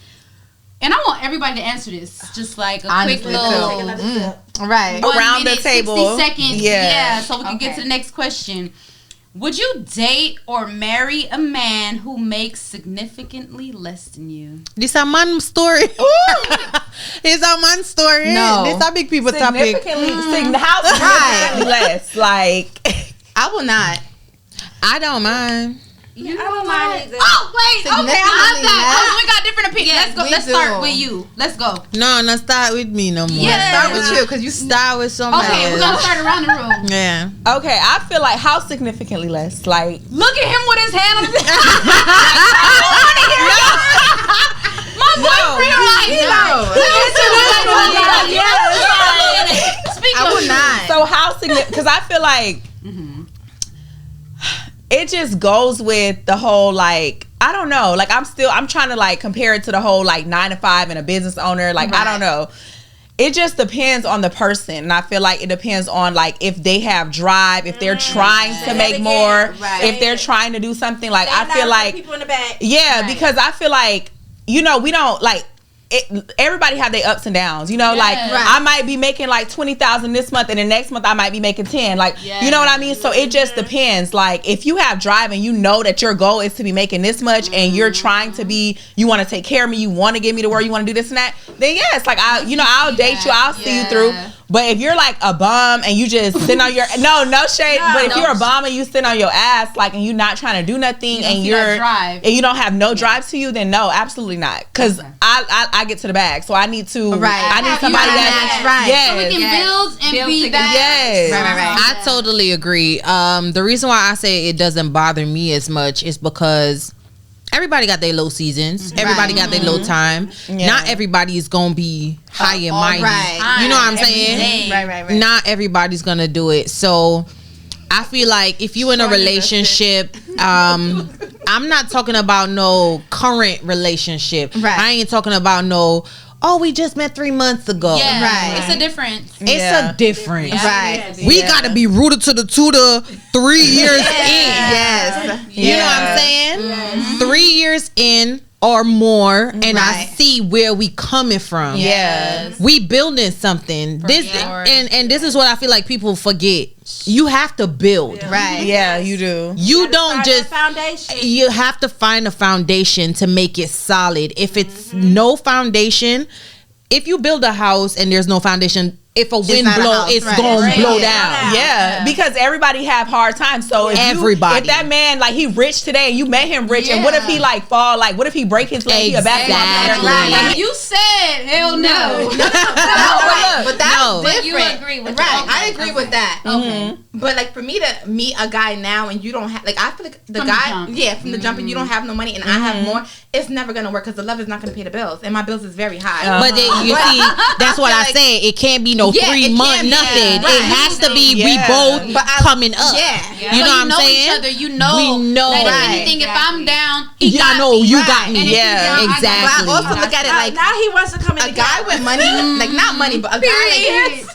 and I want everybody to answer this, just like a quick Honestly, little Right. 1 Around the minute, table. 60 seconds. Yeah. Yeah, so we can get to the next question. Would you date or marry a man who makes significantly less than you? This a man story. It's a man story. No. This a big people topic. How significantly less? Like, I will not. I don't mind. You don't mind either. Oh wait, okay, I love Significantly that. less? Oh, we got different opinions. Yes, Let's go. we Let's do. start with you. Let's go. No, start with me no more. Yeah. Start with you because you Start with somebody Okay, we're else. gonna start around the room. Yeah. okay, I feel like how significantly less? Like, Look at him with his hand on his. My boyfriend, Speak I up. will not. so how significant? Because I feel like it just goes with the whole like, I don't know. Like I'm trying to like compare it to the whole like 9 to 5 and a business owner. Like I don't know. It just depends on the person, and I feel like it depends on like if they have drive, if they're trying to make more, if they're trying to do something. Like I feel like people in the back. because I feel like we don't like. Everybody have their ups and downs, like I might be making like 20,000 this month, and the next month I might be making 10. Like you know what I mean. So it just depends. Like if you have drive and you know that your goal is to be making this much, and you're trying to be, you want to take care of me, you want to get me to where you want to do this and that. Then yes, like I'll date you, I'll see you through. But if you're like a bum and you just sit on your no shade, but if you're a bum and you sit on your ass like and you're not trying to do nothing and you don't have no drive to you, then no, absolutely not. Because I get to the bag, so I need to. I need somebody that's right. Yes. So we can build and be that. Yes. Right. I totally agree. The reason why I say it doesn't bother me as much is because everybody got their low seasons. Everybody got their low time. Yeah. Not everybody is gonna be high and mighty. right. You know what I'm saying? Right. Not everybody's gonna do it. So I feel like if you in a relationship, I'm not talking about no current relationship. Right. I ain't talking about no, we just met 3 months ago. Yeah, Right. it's a difference. It's a difference. Right. We gotta be rooted to the 2 to 3 years in. Yes. You know what I'm saying? 3 years in or more, and I Right. see where we coming from. Yes. We building something. This sure. and this is what I feel like people forget. You have to build. Right. Yeah, you do. You don't Start just. that foundation. You have to find a foundation to make it solid. If it's no foundation, if you build a house and there's no foundation, if a wind not a blow, house, it's right. gonna Right. blow Yeah. down. Yeah, because everybody have hard times. So if Everybody. if that man like he rich today and you met him rich, and what if he like fall? Like what if he break his leg? He a basketball player. Exactly. Like, You said hell no. But that's No. different. But you agree with right? that. I agree with that. Okay. But like for me to meet a guy now and you don't have like I feel like the From the guy jump. from the jump and you don't have no money and I have more, it's never gonna work because the love is not gonna pay the bills and my bills is very high. But then, you see, that's what I like- said. It can't be no Yeah, 3 it month can't be. nothing. Right. It has to be Yeah. we both But I- coming up. Yeah. You know So what I'm saying? each other. You know. We know. That Right. if anything, if I'm down, he Yeah, got I know me. you Right. got me. And if he's Yeah, down, I got exactly. But I also look at it like now he wants to come in a guy with money, like not money, but a guy Period.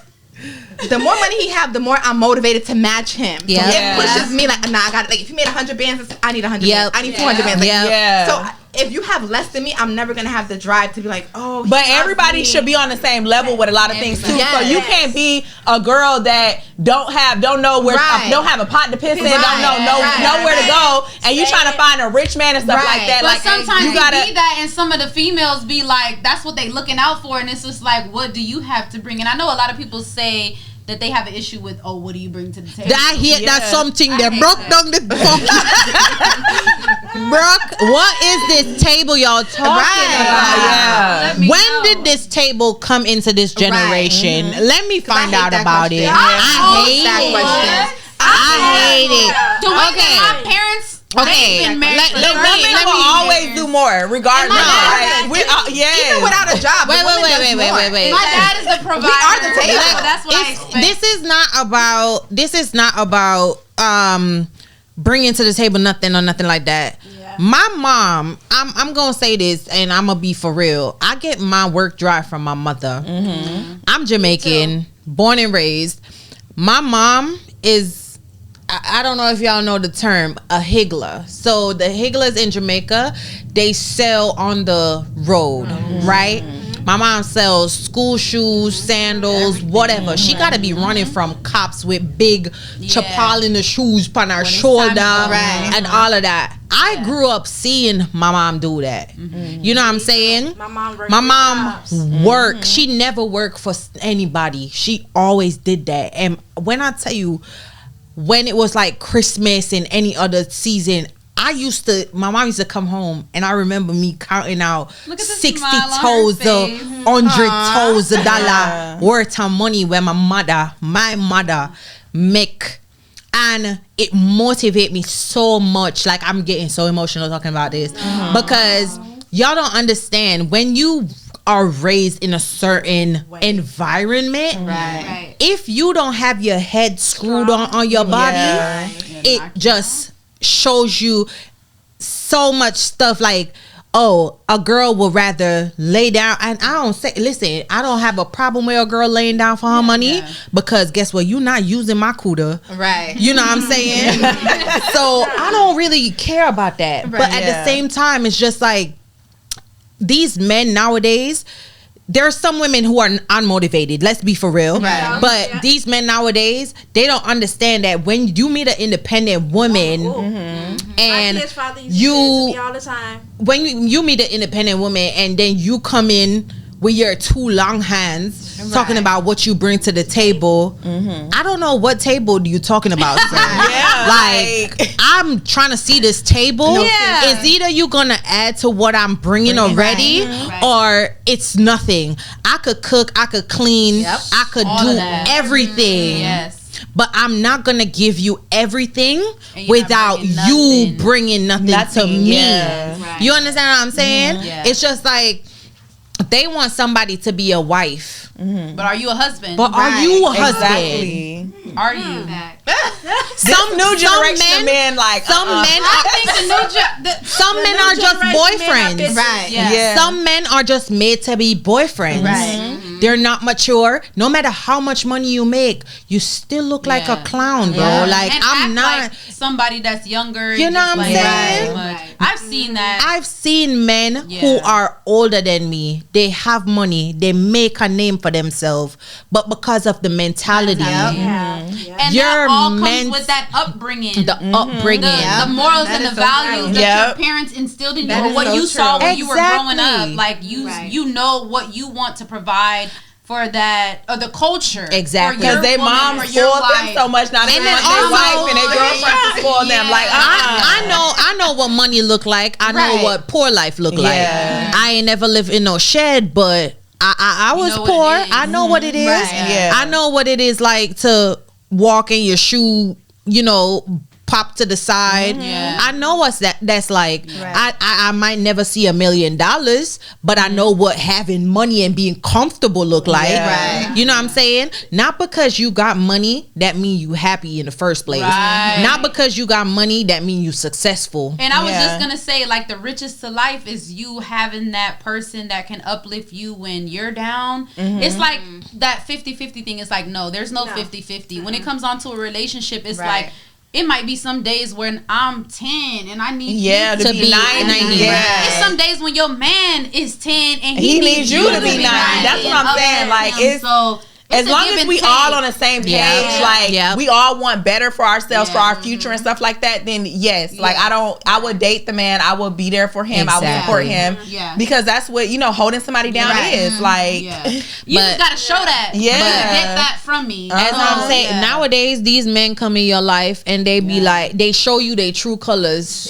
the more money he have, the more I'm motivated to match him. Yeah. So Yeah. it pushes me like, nah, I got it. Like if you made 100 bands, I need 100 Yep. bands. I need 200 bands. Like, Yep. Yeah. So if you have less than me, I'm never gonna have the drive to be like, oh. he But loves everybody me. should be on the same level with a lot of things too. Yes. So you can't be a girl that don't know where, Right. don't have a pot to piss in, Right. don't know Right. nowhere to go, and you Stay trying to find a rich man and stuff Right. like that. But Like sometimes you it gotta. be that, and some of the females be like, that's what they looking out for, and it's just like, what do you have to bring? And I know a lot of people say that they have an issue with. Oh, what do you bring to the table? I hear that's something that hate broke that. down the Brooke, what is this table y'all talking about? Yeah. Let me When know. did this table come into this generation? Let me find I hate out that about question. it. Yeah. I hate that it. question. I hate it. The way Okay. that my parents, Okay. they've been married for Let 30 me- Women let will me- always do more, regardless. And my dad- Like, yes. Even without a job, Wait, the woman does more. wait. My dad is the provider. are the table. So that's what I expect. This is not about bringing to the table nothing or nothing like that. Yeah. My mom, I'm gonna say this and I'm gonna be for real. I get my work drive from my mother. I'm Jamaican, born and raised. My mom is, I don't know if y'all know the term, a higgler. So the higglers in Jamaica, they sell on the road, right? My mom sells school shoes, sandals, whatever. She got to be running from cops with big chapal in the shoes on her shoulder and all of that. I grew up seeing my mom do that. You know what I'm saying? My mom worked. She never worked for anybody. She always did that. And when I tell you, when it was like Christmas and any other season, my mom used to come home and I remember me counting out Look at the 60 smile on her toes, face. 100 toes, $1 worth of money where my mother make. And it motivated me so much. Like, I'm getting so emotional talking about this because y'all don't understand when you are raised in a certain environment. Right. If you don't have your head screwed on your body, it just shows you so much stuff like, oh, a girl would rather lay down. And I don't have a problem with a girl laying down for her money because guess what? You're not using my cuda. Right. You know what I'm saying? So I don't really care about that. But at the same time, it's just like these men nowadays, there are some women who are unmotivated. Let's be for real. Right. But these men nowadays, they don't understand that when you meet an independent woman and you all the time. when you meet an independent woman and then you come in with your two long hands talking about what you bring to the table, I don't know what table you talking about, sir. Like I'm trying to see this table. It's either you gonna add to what I'm bringing already or it's nothing. I could cook, I could clean, I could All do of that. everything. Yes. But I'm not gonna give you everything And you're not without bringing you nothing. bringing nothing to me. Right. You understand what I'm saying? Yeah. It's just like they want somebody to be a wife. But are you a husband? But are you a husband? Exactly. Are you? Some New generation of men, like some men I are, think some men are just boyfriends. Right. Yeah. Some men are just made to be boyfriends. Right. They're not mature. No matter how much money you make, you still look like a clown, bro. Yeah. Like And I'm act not. like somebody that's younger. You and know just what I'm like, saying? Right. I've seen that. I've seen men who Yeah. are older than me. They have money. They make a name for themselves, but because of the mentality, And You're that all comes meant- with that upbringing. the upbringing. The morals That and the is so values true. that Yep. your parents instilled in you, That or is what so you true. saw when you were growing up. Exactly. Like you know what you want to provide for that or the culture. Exactly. For your Because they woman mom or your spoiled them wife. so much. Now they And want then their also- wife and their girlfriend to spoil them. Like, I know what money look like. I know Right. what poor life look like. Yeah. I ain't never lived in no shed, but I was know what poor. it is. I know what it is. Right. Yeah. I know what it is like to walk in your shoe, pop to the side. Yeah. I know what's that's like. Right. I might never see $1 million, but I know what having money and being comfortable look like. Yeah. Right. You know what I'm saying? Not because you got money that mean you happy in the first place. Right. Not because you got money that mean you successful. And I was Yeah. just gonna say, like, the richest to life is you having that person that can uplift you when you're down. It's like that 50-50 thing. It's like, no, there's no 50-50. When it comes on to a relationship, it's Right. like, it might be some days when I'm 10 and I need yeah, you to be 90. Yeah. It's some days when your man is 10 and He needs you to be 90. That's what I'm saying. Like, it's- so as a long give as and we take. all on the same page, Yeah. like Yeah. we all want better for ourselves, for Yeah. our future and stuff like that, then yes, like I would date the man. I would be there for him. I would support him. Yeah. Because that's what, holding somebody down is. Like, Yeah. You just gotta show that. Yeah. Get that from me. As I'm saying, nowadays these men come in your life and they be like, they show you their true colors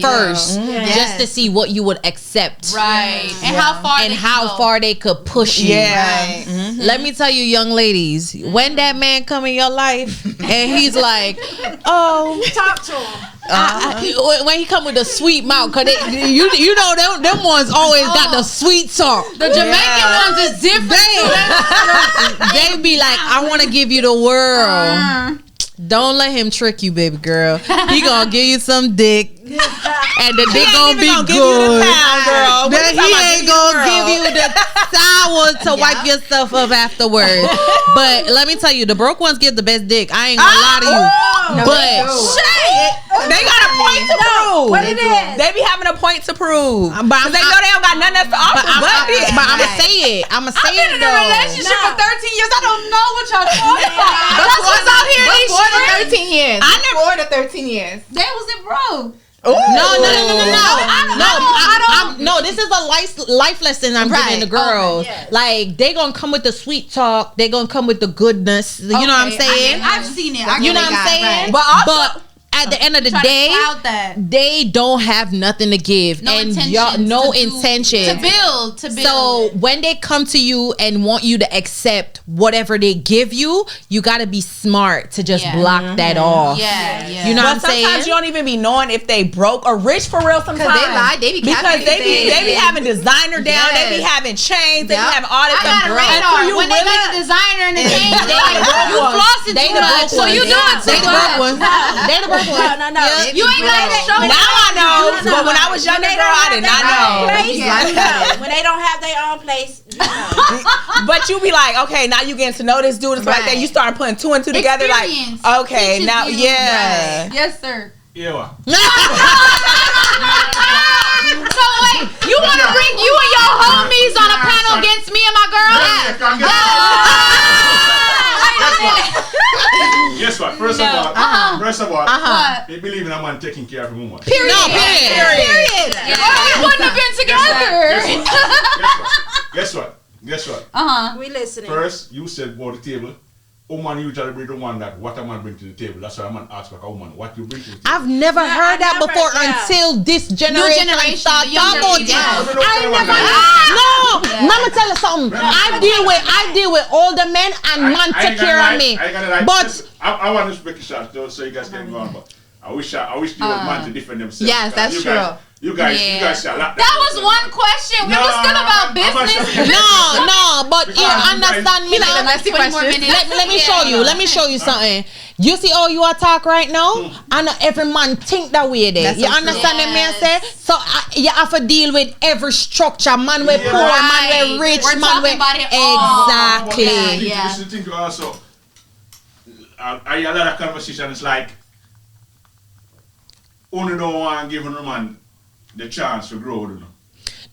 first, just to see what you would accept, Right. And how far they could push you. yeah. Let me tell you, young ladies, when that man come in your life and he's like, oh, Talk to him. when he come with a sweet mouth, cause you know them ones always got the sweet talk. The Jamaican ones is different. They be like, I want to give you the world. Don't let him trick you, baby girl. He gonna give you some dick, and the dick gonna be Give you good. the pound, girl. What Then you he talking about? ain't gonna give you the towel to wipe yourself up afterwards. But let me tell you, the broke ones give the best dick. I ain't gonna lie to you. They got a point to prove. What it is? They be having a point to prove. But They know they don't got nothing else to offer. But I'ma say it. I'ma say it though. Relationship for 13 years. I don't know what y'all talking about. That's what's out here in these Before the streets. 13 years. Before the 13 years. They was in broke. No. No, this is a life lesson I'm giving the girls. Like, they gonna come with the sweet talk. They gonna come with the goodness. You know what I'm saying? I've seen it. You know what I'm saying? But But at the end of the Try day, to cloud that. they don't have nothing to give. No and intention. no to do- intention. To build. So when they come to you and want you to accept whatever they give you, you got to be smart to just block that off. Yeah. You know But what I'm saying? sometimes you don't even be knowing if they broke or rich for real. Sometimes Because they lie. They be because they be capping. having designer down. They be having chains. They be having all this I got a stuff. radar. You When they really- got the designer and the chain, they like, broke you ones. flossing They too the much. broke So ones. you doing They too the broke much. ones. They the broke ones. No. Yeah. You ain't gotta show Now I know, but when I was younger, girl, I did not know. When they don't have their own place, you know. But you be like, okay, now you getting to know this dude and stuff like that. You start putting two and two together, like, Experience okay, teaches now, you. yeah. Yes, sir. Yeah. So wait, you want to bring you and your homies on a panel against me and my girl? Guess what? First of all, they believe in a man taking care of a woman. Period. No, period. We wouldn't have been together. Guess what? We listening. First, you said about the table. Woman usually bring the one that what a man bring to the table. That's why a man asks like a woman what you bring to the table. I've never heard that never, before yeah. until this generation. Start the younger talking people. about it. Yeah. Mama tell you something. I deal with older men and man take care of me. But I want to speak a shot so you guys can go on. But I wish the old man to defend themselves. Yes, that's true. You guys say a lot. That was one question. It was still about business. no, but you understand me now. Let me show you. Let me show you something. You see how you attack right now? I know every man think that way there. You understand what me say? So you have to deal with every structure. Man with poor, man with rich, We're man with talking about it all. exactly. This is the thing also. I a lot of conversations like only don't want to give a man the chance to grow, you know.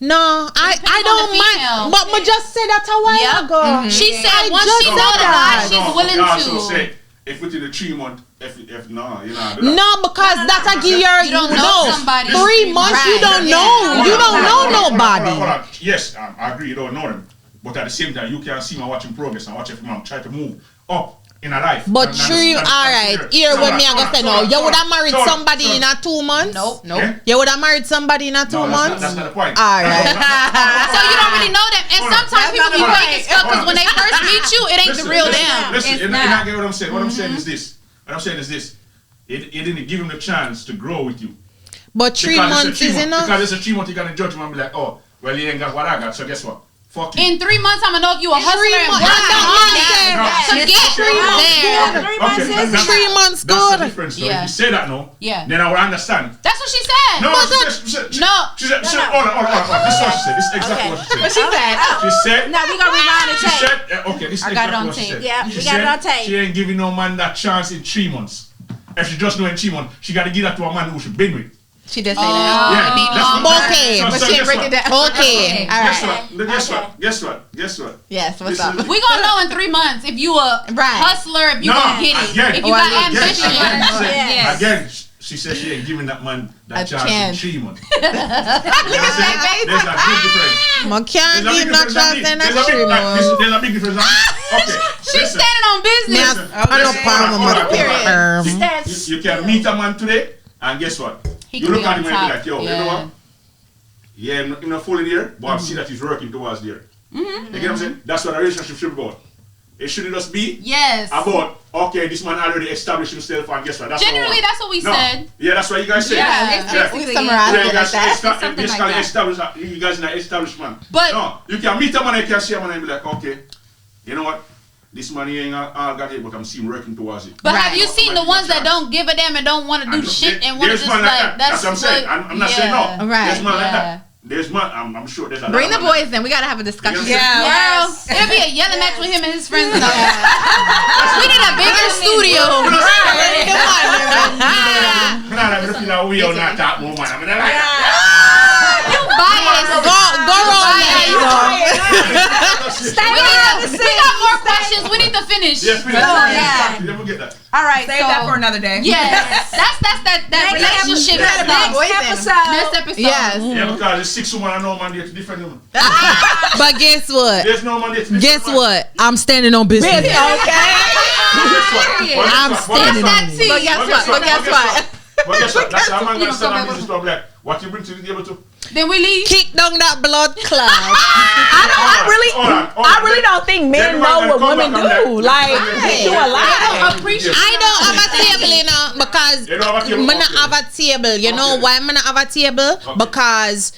No, I don't mind. But I just said that a while ago. She said once just she said know the that. guy, she's willing also to. say if within the 3 months, if no, you know. No, because that's I give you don't know somebody. 3 months. You don't know. You don't know nobody. Hold on. Yes, I agree. You don't know them, but at the same time, you can see me watching progress and watch if man try to move up in a life. But true, alright. Here with me, I'm gonna say no. You would have married somebody in a 2 months. Nope. You would have married somebody in a 2 months. That's not the point. Alright. So you don't really know them, and sometimes people be fake as stuff because when they first meet you, it ain't the real them. Listen, you're not getting what I'm saying. What I'm saying is this. It didn't give him the chance to grow with you. But 3 months is enough. Because it's a 3 months, you're gonna judge him and be like, oh, well, he ain't got what I got. So guess what? Fuck you. In 3 months, I'm gonna know if you a hustler. 3 and months. to get 3 months there. 3 months That's good. the difference. So Yeah. if you say that now, Yeah. then I will understand. That's what she said. No, she said, hold on. This is what she said. This is exactly what she said. What she said? She said, No, we gonna rewind the she tape. said, okay, this is I got it exactly on what she tape. said. Yeah, She we got it said on tape. She ain't giving no man that chance in 3 months. If she just know in 3 months, she got to give that to a man who she been with. She did say Oh, that. I mean, Okay, But she didn't break it down. Okay. All right. Guess what? Yes, what's This up? is- we gonna know in 3 months if you a Right. hustler, if you No, gonna get it, again. if you Or got again, ambition. Yes. Again, she said she ain't giving that man that A chance in chance. 3 months. There's a big difference. I can't There's a give big no difference. chance in There's a that big- stream. there's a big difference. Okay. She's listen. standing on business. I don't problem with Stands. You can meet a man today, and guess what? He You can look be at on him and be top. like, yo, you know what? Yeah, I'm not fully there, but I see that he's working towards there. You get what I'm saying? That's what a relationship should be about. It shouldn't just be Yes. about, okay, this man already established himself, and guess what? That's Generally, what that's what we said. Yeah, that's what you guys say. Yeah. We summarized Yeah, it you like guys that. Something like that. establish, you guys in an establishment. But- no, you can meet a man, you can see a man and be like, okay, you know what? This man he ain't all got it, but I'm seeing working towards it. But have Right. you seen the ones that don't give a damn and don't want to do shit and want to There's just man like like that. That's what I'm saying. what- I'm not saying no. Right. There's man like Yeah. that. There's man. I'm sure there's a lot Bring of the man boys in. We gotta have a discussion. Yeah. Girl, Yes. it'll be a yelling match with him and his friends. We need a bigger studio. I'm not having to feel like we are not that more man. I mean, like, You biased. Go wrong. We got more questions. We need to finish. yes, please. yeah. You never get that. All right. Save that for another day. Yes. That's that relationship Next stuff. episode. Next episode. Yes. Yeah, because there's 6 women and no man there to defend them. But guess what? There's no man there to defend Guess them. what? I'm standing on business. Okay. Guess what? I'm standing on That's it. that But tea. guess what? But guess what? That's how man You gonna stand don't on go business to black. What you bring to the table to? Then we leave. Kick down that blood clot. I really don't think men know what women do. Like, they do a lot. Appreciate. I don't have a table, you know, because You don't have a table? I don't have a table. You know Okay. why I don't have a table? Okay. Because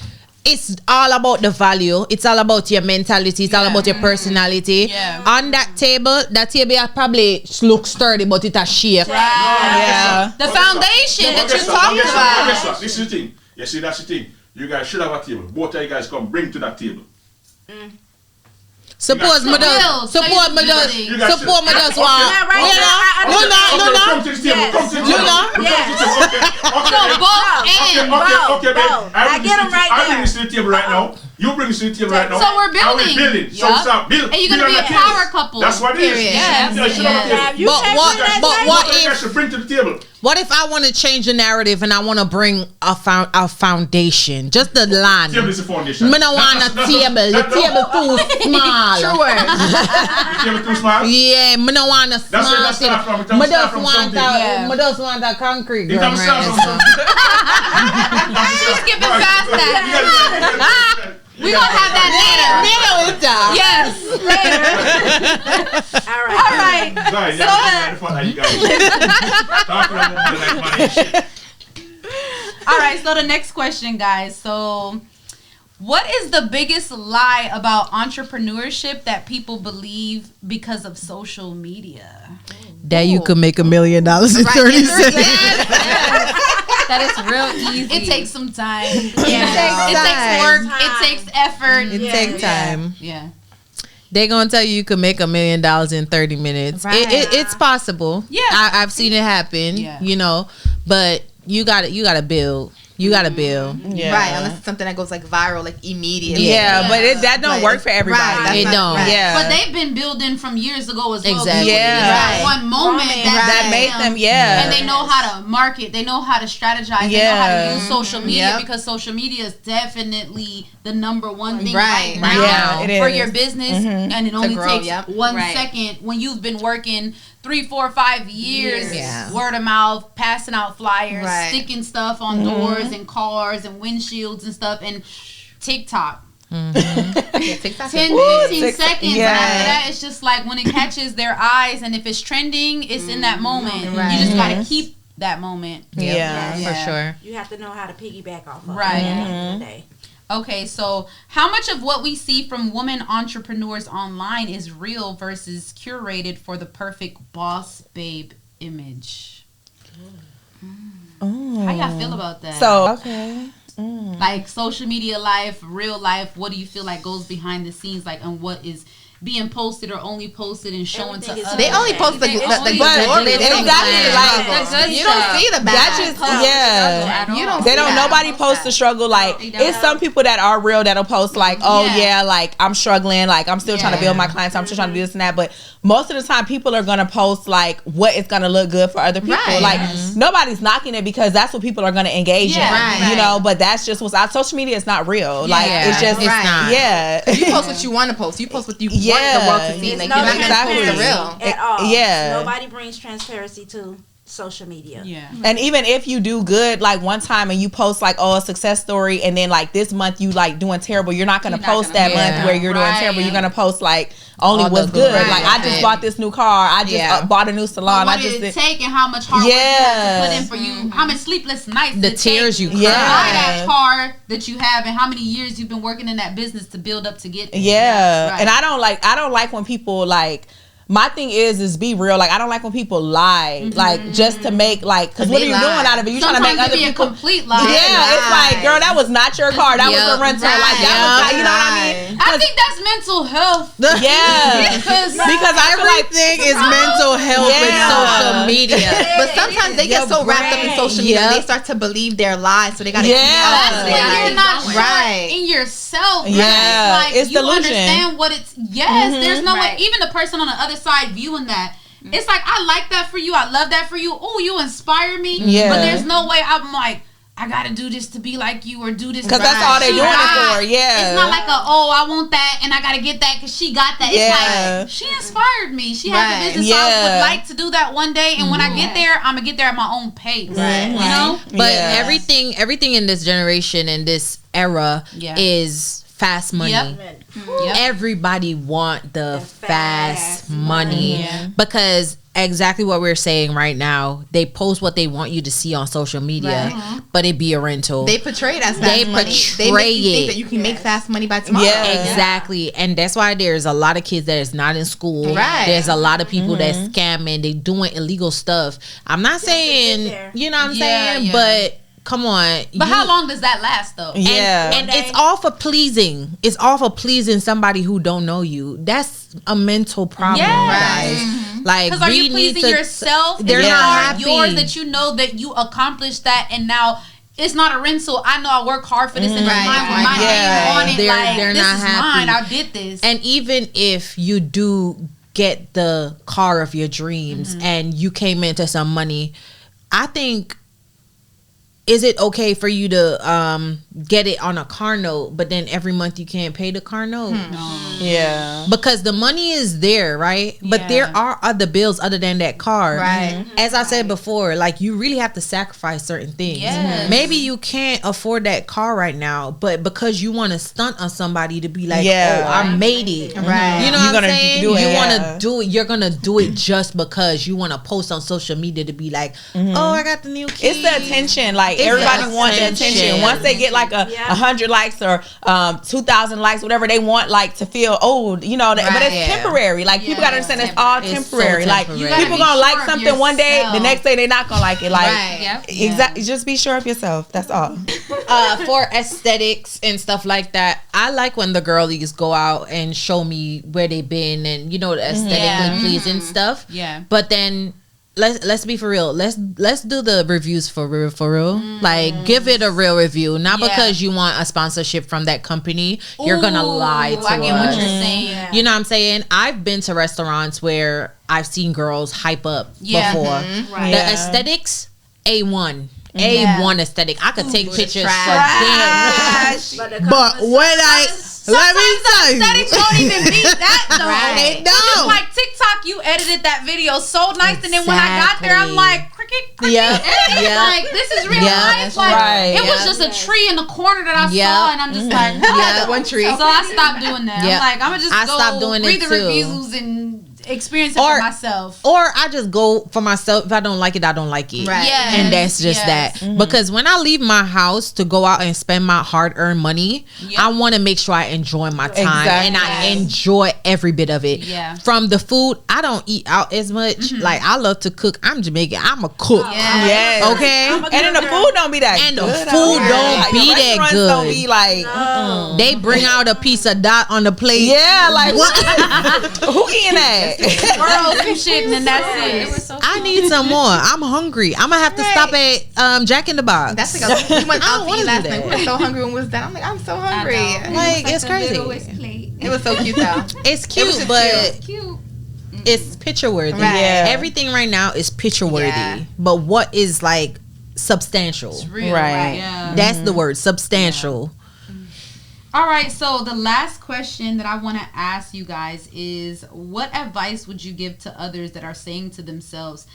it's all about the value. It's all about your mentality. It's all about your personality. Yeah. On that table probably looks sturdy, but it a shake. Yeah. The foundation that you talked about. Guess what? This is the thing. You see, that's the thing. You guys should have a table. Both of you guys come bring to that table. Suppose me does. Suppose me does. You guys Suppose me does should- want. Yeah, right. No. Come to the table. Yes. Come to the You table. know? Come to the table. Okay. So both ends. Okay, babe. Both. I get 'em right I bring there. this to the table right now. You bring this to the table right now. So we're And we're building. building. So Yup. start build. And you're gonna Build be on a the table. power couple. That's what it is. Period. Yes. You should have a Have table. you But checked what- with that but table? what Both of you if- guys should bring to the table. What if I want to change the narrative and I want to bring a foundation, just the land? Table is the foundation. Me no want a table. The table too small. The table too small. Yeah, me no want a That's small where that start table. from. Me It start just from want something. me just want a concrete It ground comes down from right. something. She's skipping past that. We gonna have that later. Yes. All right. All right. Right, yeah, so you guys. Talking about like money and shit. All right. So the next question, guys. So, what is the biggest lie about entrepreneurship that people believe because of social media? That you could make $1 million in 30 seconds. That is real easy. It takes some time. It It takes takes work. time. It takes effort. It Yeah. takes time. Yeah. They gonna tell you could make $1 million in 30 minutes. Right. It's possible. Yeah. I've seen it happen. Yeah. You know, but you gotta build. You gotta build. Yeah. Right, unless it's something that goes like viral, like immediately. Yeah, but that don't Like, work for everybody. right, that's It not- don't. right. Yeah. But they've been building from years ago as well. Exactly. Yeah. Right. One moment that that made them, yeah. and they know how to market. They know how to strategize. They know how Yeah. to use social media Yep. because social media is definitely the number one thing Right. right now Yeah, it for is. your business, and it only grow, takes yep. 1 Right. second when you've been working 3, 4, 5 years, Yeah. word of mouth, passing out flyers, Right. sticking stuff on doors and cars and windshields and stuff, and TikTok. Yeah, TikTok 10, is- 15 seconds. Yeah. And after that, it's just like when it catches their eyes, and if it's trending, it's in that moment. Right. You just gotta keep that moment. Yeah. For sure. You have to know how to piggyback off of Right. it at the end of the day. Okay, so how much of what we see from women entrepreneurs online is real versus curated for the perfect boss babe image? How y'all feel about that? So okay. like social media life, real life, what do you feel like goes behind the scenes, like, and what is being posted or only posted and showing to Everything is others. They only post the They glory. only- They don't exactly, like, post the good you stuff. don't see the bad. That just, yeah. You don't They see don't. that. Nobody posts the struggle. Like it's some people that are real that'll post like, oh yeah, like I'm struggling, like I'm still trying to build my clients, I'm still trying to do this and that. But most of the time, people are gonna post like what is gonna look good for other people. Right. Like nobody's knocking it because that's what people are gonna engage in. Right. You know, but that's just what's out. Social media is not real. Like it's just it's not. Yeah. You post what you want to post. You post what you want the world to see. There's Like no you're not gonna exactly. post the transparency real. at all. Yeah. Nobody brings transparency to social media. Yeah. And even if you do good like one time and you post like a success story and then like this month you like doing terrible, you're not gonna You're not post gonna that post month that. where you're doing Right. terrible. You're gonna post like only All the what's good. good. Like I just Right. bought this new car. I just bought a new salon. What I did just it take and how much hard work you have to put in for Mm-hmm. you? How much sleepless nights? The did it tears take you to cry. buy that car that you have, and how many years you've been working in that business to build up to get there. Yeah. Right. And I don't like when people like. My thing is be real. Like I don't like when people lie, like just to make like. Because what are you lie. doing out of it? You trying to Sometimes make it other be people. a complete lie. Yeah, it's like, girl, that was not your car. That was a rental. Like that was not, you know what I mean? I think that's mental health. Yeah, Because because I feel like Everything is mental health with Yeah. social media. But sometimes they get so wrapped up in social media, Yep. they start to believe their lies. So they gotta Yeah. that's they when gotta you're keep not going. sure Right. in yourself. Yeah, Like it's you delusion. understand what it's. Yes, there's no way. Right. Even the person on the other side viewing that. It's like, I like that for you. I love that for you. Oh, you inspire me. Yeah. But there's no way I'm like, I gotta do this to be like you or do this because that's all they doing it for. Yeah, It's not like I want that and I gotta get that because she got that. It's Yeah. like she inspired me. She has Right. a business. So I Yeah. would like to do that one day, and when I get there, I'm gonna get there at my own pace. Right. You know? But Yeah. everything in this generation and this era Yeah. is fast money. Yep. Everybody want the fast fast money Yeah. because exactly what we're saying right now. They post what they want you to see on social media, but it be a rental. They portray it as fast They money. They portray make you think it. that you can make fast money by tomorrow. Yeah. Exactly. And that's why there's a lot of kids that is not in school. Right. There's a lot of people that's scamming. They doing illegal stuff. I'm not saying, there. you know what I'm Yeah, saying? yeah. But come on. But how long does that last though? Yeah. And it's all for pleasing. It's all for pleasing somebody who don't know you. That's a mental problem, Yes. guys. Like, Because are we you need pleasing to- yourself? They're Is not it happy. yours that you know that you accomplished that, and now it's not a rental. I know I work hard for this, and it's Right, mine with right. my name on it. They're This not is happy. mine. I did this. And even if you do get the car of your dreams and you came into some money, I think, is it okay for you to get it on a car note, but then every month you can't pay the car note? yeah. Because the money is there, right? But there Yeah. are other bills other than that car. Right. As I said before, like, you really have to sacrifice certain things. Yes. Maybe you can't afford that car right now, but because you want to stunt on somebody to be like, Yeah. oh, I made it. Right. You know You're what I'm gonna saying? do it, You yeah. want to do it. You're going to do it just because you want to post on social media to be like, oh, I got the new keys. It's the attention. Like It's everybody the wants the attention. attention. Once they get like a 100 likes or 2,000 likes, whatever they want, like to feel old, you know. But it's Yeah. temporary. Like people gotta understand it's all It's so temporary. Like temporary. people You gotta gonna be like sure of something one day, the yourself. next day they not gonna like it. Like Right. Yep. exactly. Just be sure of yourself. That's all. For aesthetics and stuff like that, I like when the girlies go out and show me where they've been and, you know, the aesthetically pleasing stuff. Yeah. But then let's be for real. Let's do the reviews for real. Like, give it a real review, not Yeah. because you want a sponsorship from that company. You're gonna lie to I get us. what you're saying. You know what I'm saying? I've been to restaurants where I've seen girls hype up Yeah. before. Right. The Yeah. aesthetics, A1. A1 aesthetic. I could take pictures for trash. days. But when let me tell you, Aesthetics don't even beat that though. Right. It It's just don't. like TikTok, you edited that video so nice, and then when I got there, I'm Exactly. like, cricket. Yep, yep. Like, this is real Yep, life. that's Like, right. it was Yep. just a tree in the corner that I Yep. saw, and I'm just like, Yep. One tree. So I stopped doing that. Yep. I'm like, I'm gonna just I go stopped doing read it the too. reviews and experience it for myself. Or I just go for myself. If I don't like it, I don't like it. Right. Yes. And that's just that. Because when I leave my house to go out and spend my hard-earned money, I want to make sure I enjoy my time and I enjoy every bit of it. Yeah. From the food, I don't eat out as much. Like, I love to cook. I'm Jamaican. I'm a cook. Yes. Okay. And then the food don't be that And the good. food don't be that Restaurants good. Don't be like, They bring out a piece of dot on the plate. yeah, like what? Who eating that? World some shit and then that's it. I need some more. I'm hungry. I'm gonna have to stop at Jack in the Box. That's like we went I out don't to wanna eat last do night. We that. were so hungry when we was done. I'm like, I'm so hungry. Like, it's crazy. Plate. It was so cute though. It's cute, but Cute. it's picture worthy. Right. Yeah. Everything right now is picture worthy. Yeah. But what is like substantial? Real, Right. Yeah. That's the word, substantial. All right, so the last question that I want to ask you guys is, what advice would you give to others that are saying to themselves,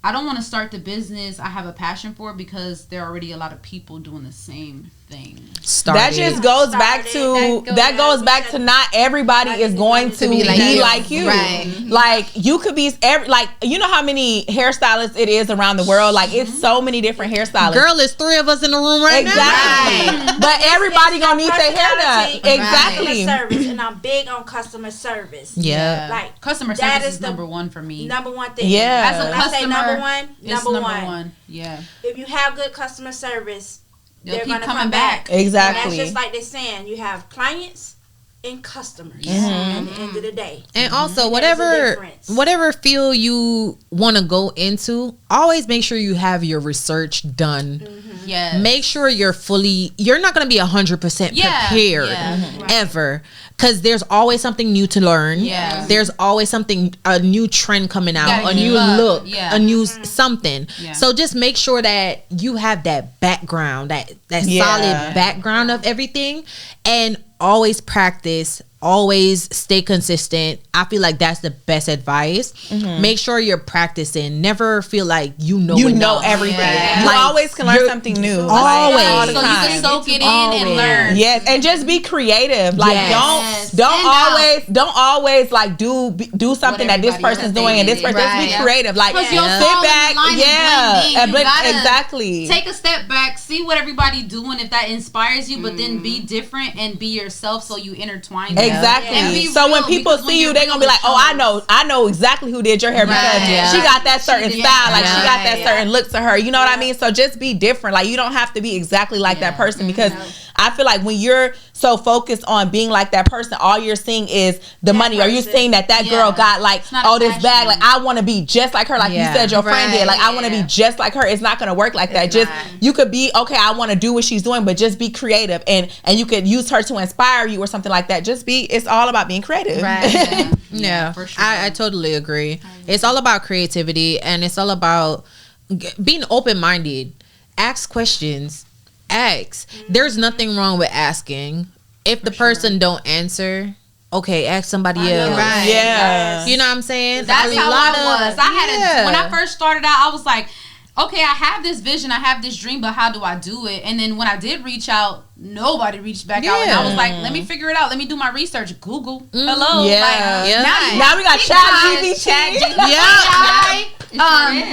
I don't want to start the business I have a passion for, because there are already a lot of people doing the same thing. That just goes back to not everybody is going to be like you. Right. Like, you could be like, you know how many hairstylists it is around the world? Like, it's so many different hairstylists. Girl, there's 3 of us in the room right now. Exactly. But everybody gonna need their hair done. Exactly. Customer service, and I'm big on customer service. Yeah. Like, Customer that service is the number one for me. Number one thing. Yeah. As a When I say customer, number one, it's number one. Yeah. If you have good customer service, They'll they're keep gonna coming come back. Exactly. And that's just like they're saying, you have clients and customers at the end of the day. And also, There's a difference. whatever field you want to go into, always make sure you have your research done. Yeah. Make sure you're not going to be 100% prepared ever. Because there's always something new to learn. Yeah. There's always a new trend coming out, Gotta a keep new up. look, Yeah. a new something. Yeah. So just make sure that you have that background, that Yeah. solid background of everything, and always practice. Always stay consistent. I feel like that's the best advice. Make sure you're practicing. Never feel like you know everything. Yeah. You Like, always can learn something new. Always. All the So you time. can soak it in and learn. Yes, and just be creative. Like, Yes. don't always like do something that this everybody person's else doing and this thinks. person. Just be Right. creative. Like, Because you'll sit fall in back, line and blend in. You gotta exactly. Take a step back, see what everybody doing, if that inspires you, but then be different and be yourself, so you intertwine them. Exactly. And be So when real, people because when see you, you're they're gonna be real, like, it "Oh, shows." I know exactly who did your hair because Right. she got that certain She did. style. Like, she got that Yeah. certain look to her. You know what I mean? So just be different. Like, you don't have to be exactly like that person, because I feel like when you're so focused on being like that person, all you're seeing is the money. Or you're person. seeing that girl got like, not oh, a this fashion. bag. Like, I want to be just like her. Like you said, your friend did. Like, I want to be just like her. It's not gonna work like that. Just you could be okay. I want to do what she's doing, but just be creative, and you could use her to inspire you or something like that. Just be. It's all about being creative. Right. Yeah, for sure. I totally agree. It's all about creativity, and it's all about being open-minded. Ask questions. There's nothing wrong with asking. If the person don't answer, okay, ask somebody else. Right. Yeah. You know what I'm saying? That's A how lot I was. I had when I Yeah. first started out, I was like, okay, I have this vision, I have this dream, but how do I do it? And then when I did reach out, nobody reached back out, and I was like, let me figure it out. Let me do my research. Google. Hello. Yeah. Like, Yeah. Now Now we got ChatGPT. AI.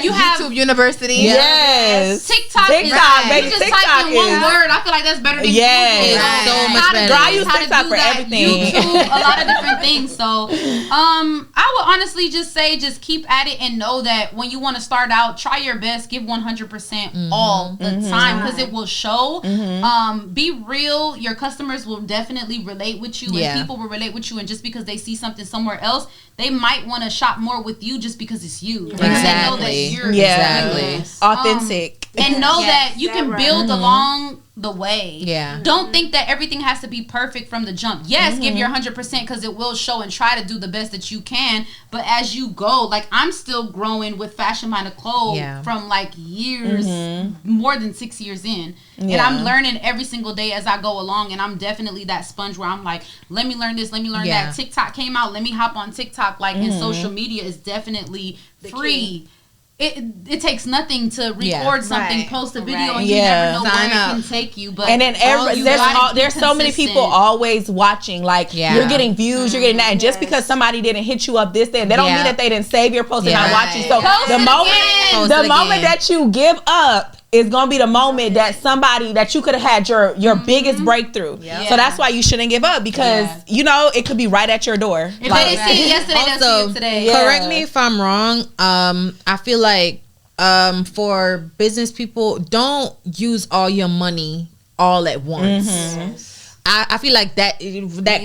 You have YouTube University. Yes. TikTok. TikTok, is, baby. You just TikTok type in one is- word. I feel like that's better than Yes. Google. It's so much How to better. do Girl, I this, use how to TikTok do for that, everything. YouTube, a lot of different things. So, I would honestly just say, just keep at it and know that when you want to start out, try your best, give 100% all the time, because it will show. Be real. Your customers will definitely relate with you, Yeah. and people will relate with you. And just because they see something somewhere else, they might want to shop more with you just because it's you. Because they know that Exactly. you're Exactly. you. Authentic. And know Yes, that you that can right. build along the way. Yeah. Don't think that everything has to be perfect from the jump. Yes, give your 100% because it will show, and try to do the best that you can. But as you go, like, I'm still growing with Fashion Minded Clothes from like years, more than 6 years in. And I'm learning every single day as I go along. And I'm definitely that sponge where I'm like, let me learn this, let me learn that. TikTok came out, let me hop on TikTok. Like, and social media is definitely free. it takes nothing to record Yeah. something, Right. post a video, Right. and you Yeah. never know Sign where up. it can take you. But And then you gotta be there's so many people consistent. always watching. Like Yeah. you're getting views, you're getting that, and just because somebody didn't hit you up this day, they don't Yeah. mean that they didn't save your post and Yeah. not watching. So Post the it moment again. Post the it moment again. that you give up is gonna be the moment that somebody that you could have had your biggest breakthrough. Yeah. So that's why you shouldn't give up, because it could be right at your door. If Like, they didn't see it yesterday, they'll see Also, it today. Yeah. correct me if I'm wrong. I feel like for business people, don't use all your money all at once. I feel like that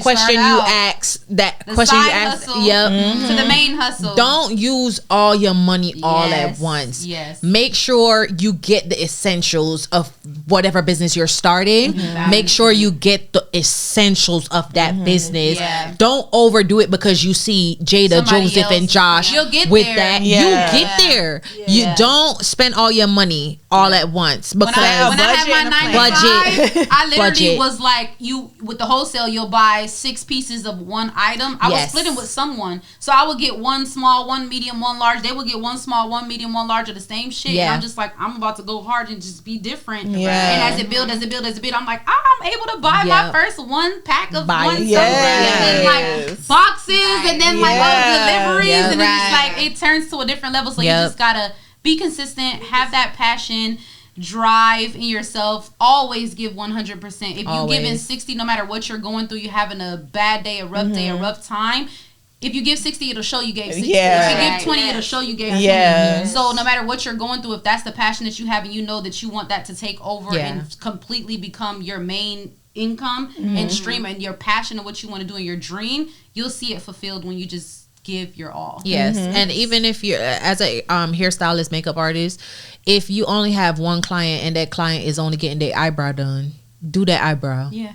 question you out. asked, that The question you side asked, hustle yep. to the main hustle. Don't use all your money all at Yes, once. yes. Make sure you get the essentials of whatever business you're starting. Make sure you get the essentials of that business. Yeah. Don't overdo it because you see Jada, Somebody Joseph, and else. Josh You'll get with there. that. Yeah. You get there. You don't spend all your money all at once, because When I had budget my and a 9 to plan. 5, I literally Budget. was like, you with the wholesale, you'll buy 6 pieces of one item. I was Yes. splitting with someone, so I would get one small, one medium, one large. They would get one small, one medium, one large of the same shit. Yeah. And I'm just like, I'm about to go hard and just be different. Yeah. And as it builds, I'm like, I'm able to buy my Yep. first one pack of Buy one it. sunglasses and Yes. like boxes and then like deliveries, Yeah. and it's just Right. like it turns to a different level. So you Yep. just gotta be consistent, have that passion, drive in yourself. Always give 100%. If you give in Always. 60, no matter what you're going through, you're having a bad day, a rough day, a rough time. If you give 60, it'll show you gave 60. Yeah. If you give Right. 20, it'll show you gave 20. Yes. So no matter what you're going through, if that's the passion that you have and you know that you want that to take over Yeah. and completely become your main income and stream and your passion and what you want to do in your dream, you'll see it fulfilled when you just give your all. Yes, and even if you're as a hairstylist, makeup artist, if you only have one client and that client is only getting their eyebrow done, do that eyebrow. Yeah.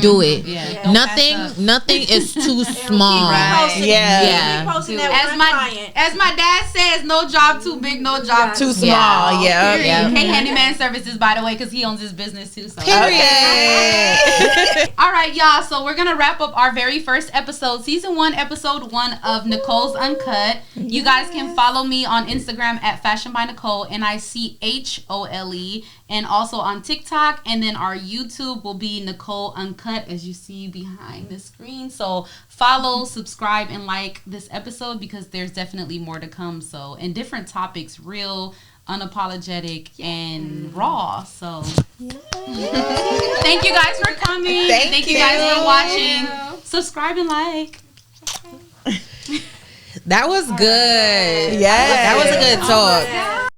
Do it. Yeah. Don't pass up. Nothing is too small. Posting, Yeah. keep posting that As one my client. as my dad says, no job too big, no job Too too small. Yeah. Period. Yeah. Hey, Handyman Services, by the way, because he owns his business too. So. Okay. All right, y'all. So we're gonna wrap up our very first episode, season 1, episode 1 of Nichole's Uncut. You guys can follow me on Instagram at Fashion by Nichole, NICHOLE, and also on TikTok. And then our YouTube will be Nichole Uncut, as you see behind the screen. So follow, subscribe, and like this episode because there's definitely more to come. So, and different topics, real, unapologetic, and raw. So thank you guys for coming. Thank you guys for watching. Subscribe and like. That was good. Yes. That was a good talk.